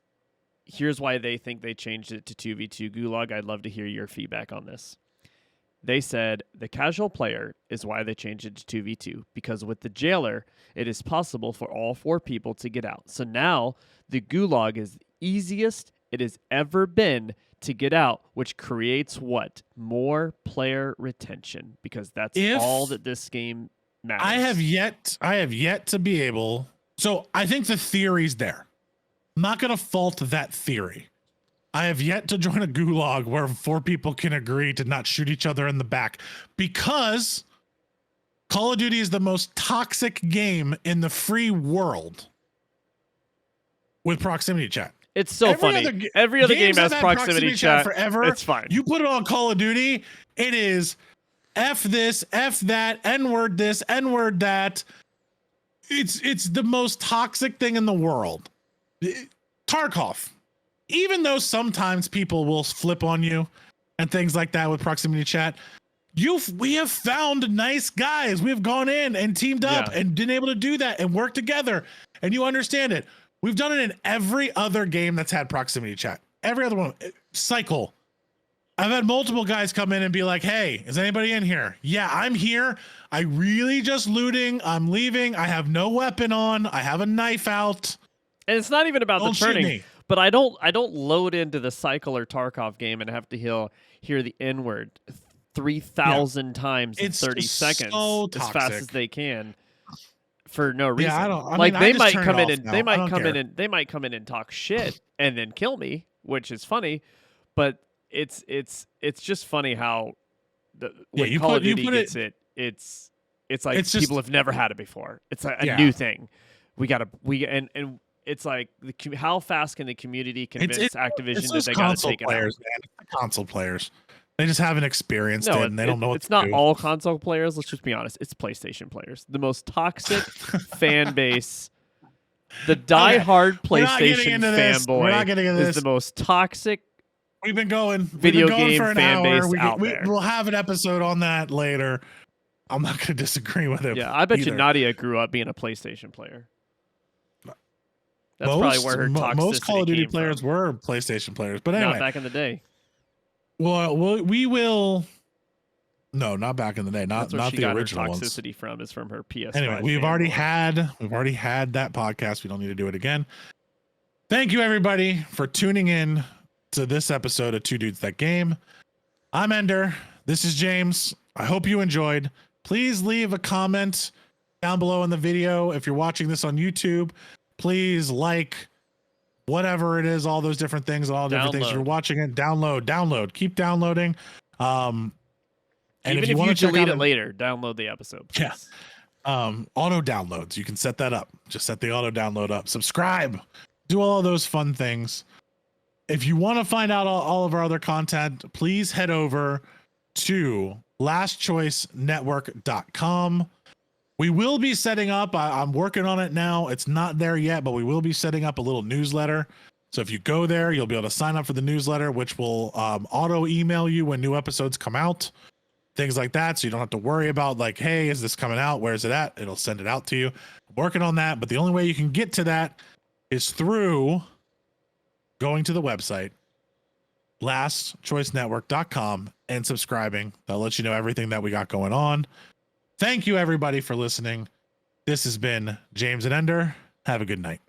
here's why they think they changed it to 2v2 gulag. I'd love to hear your feedback on this. They said the casual player is why they changed it to 2v2, because with the jailer, it is possible for all 4 people to get out. So now the gulag is the easiest it has ever been to get out, which creates what? More player retention, because that's all that this game matters. I have yet to be able. So I think the theory's there. I'm not going to fault that theory. I have yet to join a gulag where 4 people can agree to not shoot each other in the back, because Call of Duty is the most toxic game in the free world with proximity chat. It's so funny. Every other game has proximity chat forever. It's fine. You put it on Call of Duty, it is F this, F that, N-word this, N-word that. It's the most toxic thing in the world. Tarkov. Even though sometimes people will flip on you and things like that with proximity chat, we have found nice guys. We have gone in and teamed up and been able to do that and work together, and you understand it. We've done it in every other game that's had proximity chat. Every other one. Cycle. I've had multiple guys come in and be like, hey, is anybody in here? Yeah, I'm here. I really just looting. I'm leaving. I have no weapon on. I have a knife out. And it's not even about the turning. But I don't load into the Cycle or Tarkov game and have to hear the N-word 3,000 times in 30 seconds as fast as they can for no reason. Yeah, they might come in and talk shit and then kill me, which is funny, but it's just funny how when Call of Duty gets it's like people have never had it before. It's a new thing. and it's like how fast can the community convince it's Activision that those they got to console take it out? players, man. It's the console players. They just haven't experienced it, No, and they don't know what it's to not do. all console players. Let's just be honest. It's PlayStation players. The most toxic fan base. The die-hard PlayStation fanboy is the most toxic. We've been going video game for an fan hour. base out there. We'll have an episode on that later. I'm not going to disagree with it. Yeah, I bet you either. Nadia grew up being a PlayStation player. That's probably where her toxicity most Call of Duty came players from. were PlayStation players, but anyway, Not back in the day. Well, we will. No, not back in the day. Not That's where not she the got original her ones. toxicity from is from her PS5. Anyway, we've already had that podcast. We don't need to do it again. Thank you everybody for tuning in to this episode of Two Dudes That Game. I'm Ender. This is James. I hope you enjoyed. Please leave a comment down below in the video. If you're watching this on YouTube, please like whatever it is, all those different things, all different things. If you're watching it, download, keep downloading. And even if you want to delete it later, download the episode, please. Yeah. Auto downloads. You can set that up. Just set the auto download up. Subscribe. Do all of those fun things. If you want to find out all of our other content, please head over to lastchoicenetwork.com. We will be setting up, I'm working on it now. It's not there yet, but we will be setting up a little newsletter. So if you go there, you'll be able to sign up for the newsletter, which will auto email you when new episodes come out, things like that. So you don't have to worry about like, hey, is this coming out? Where is it at? It'll send it out to you. I'm working on that. But the only way you can get to that is through going to the website, lastchoicenetwork.com, and subscribing. That'll let you know everything that we got going on. Thank you everybody for listening. This has been James and Ender. Have a good night.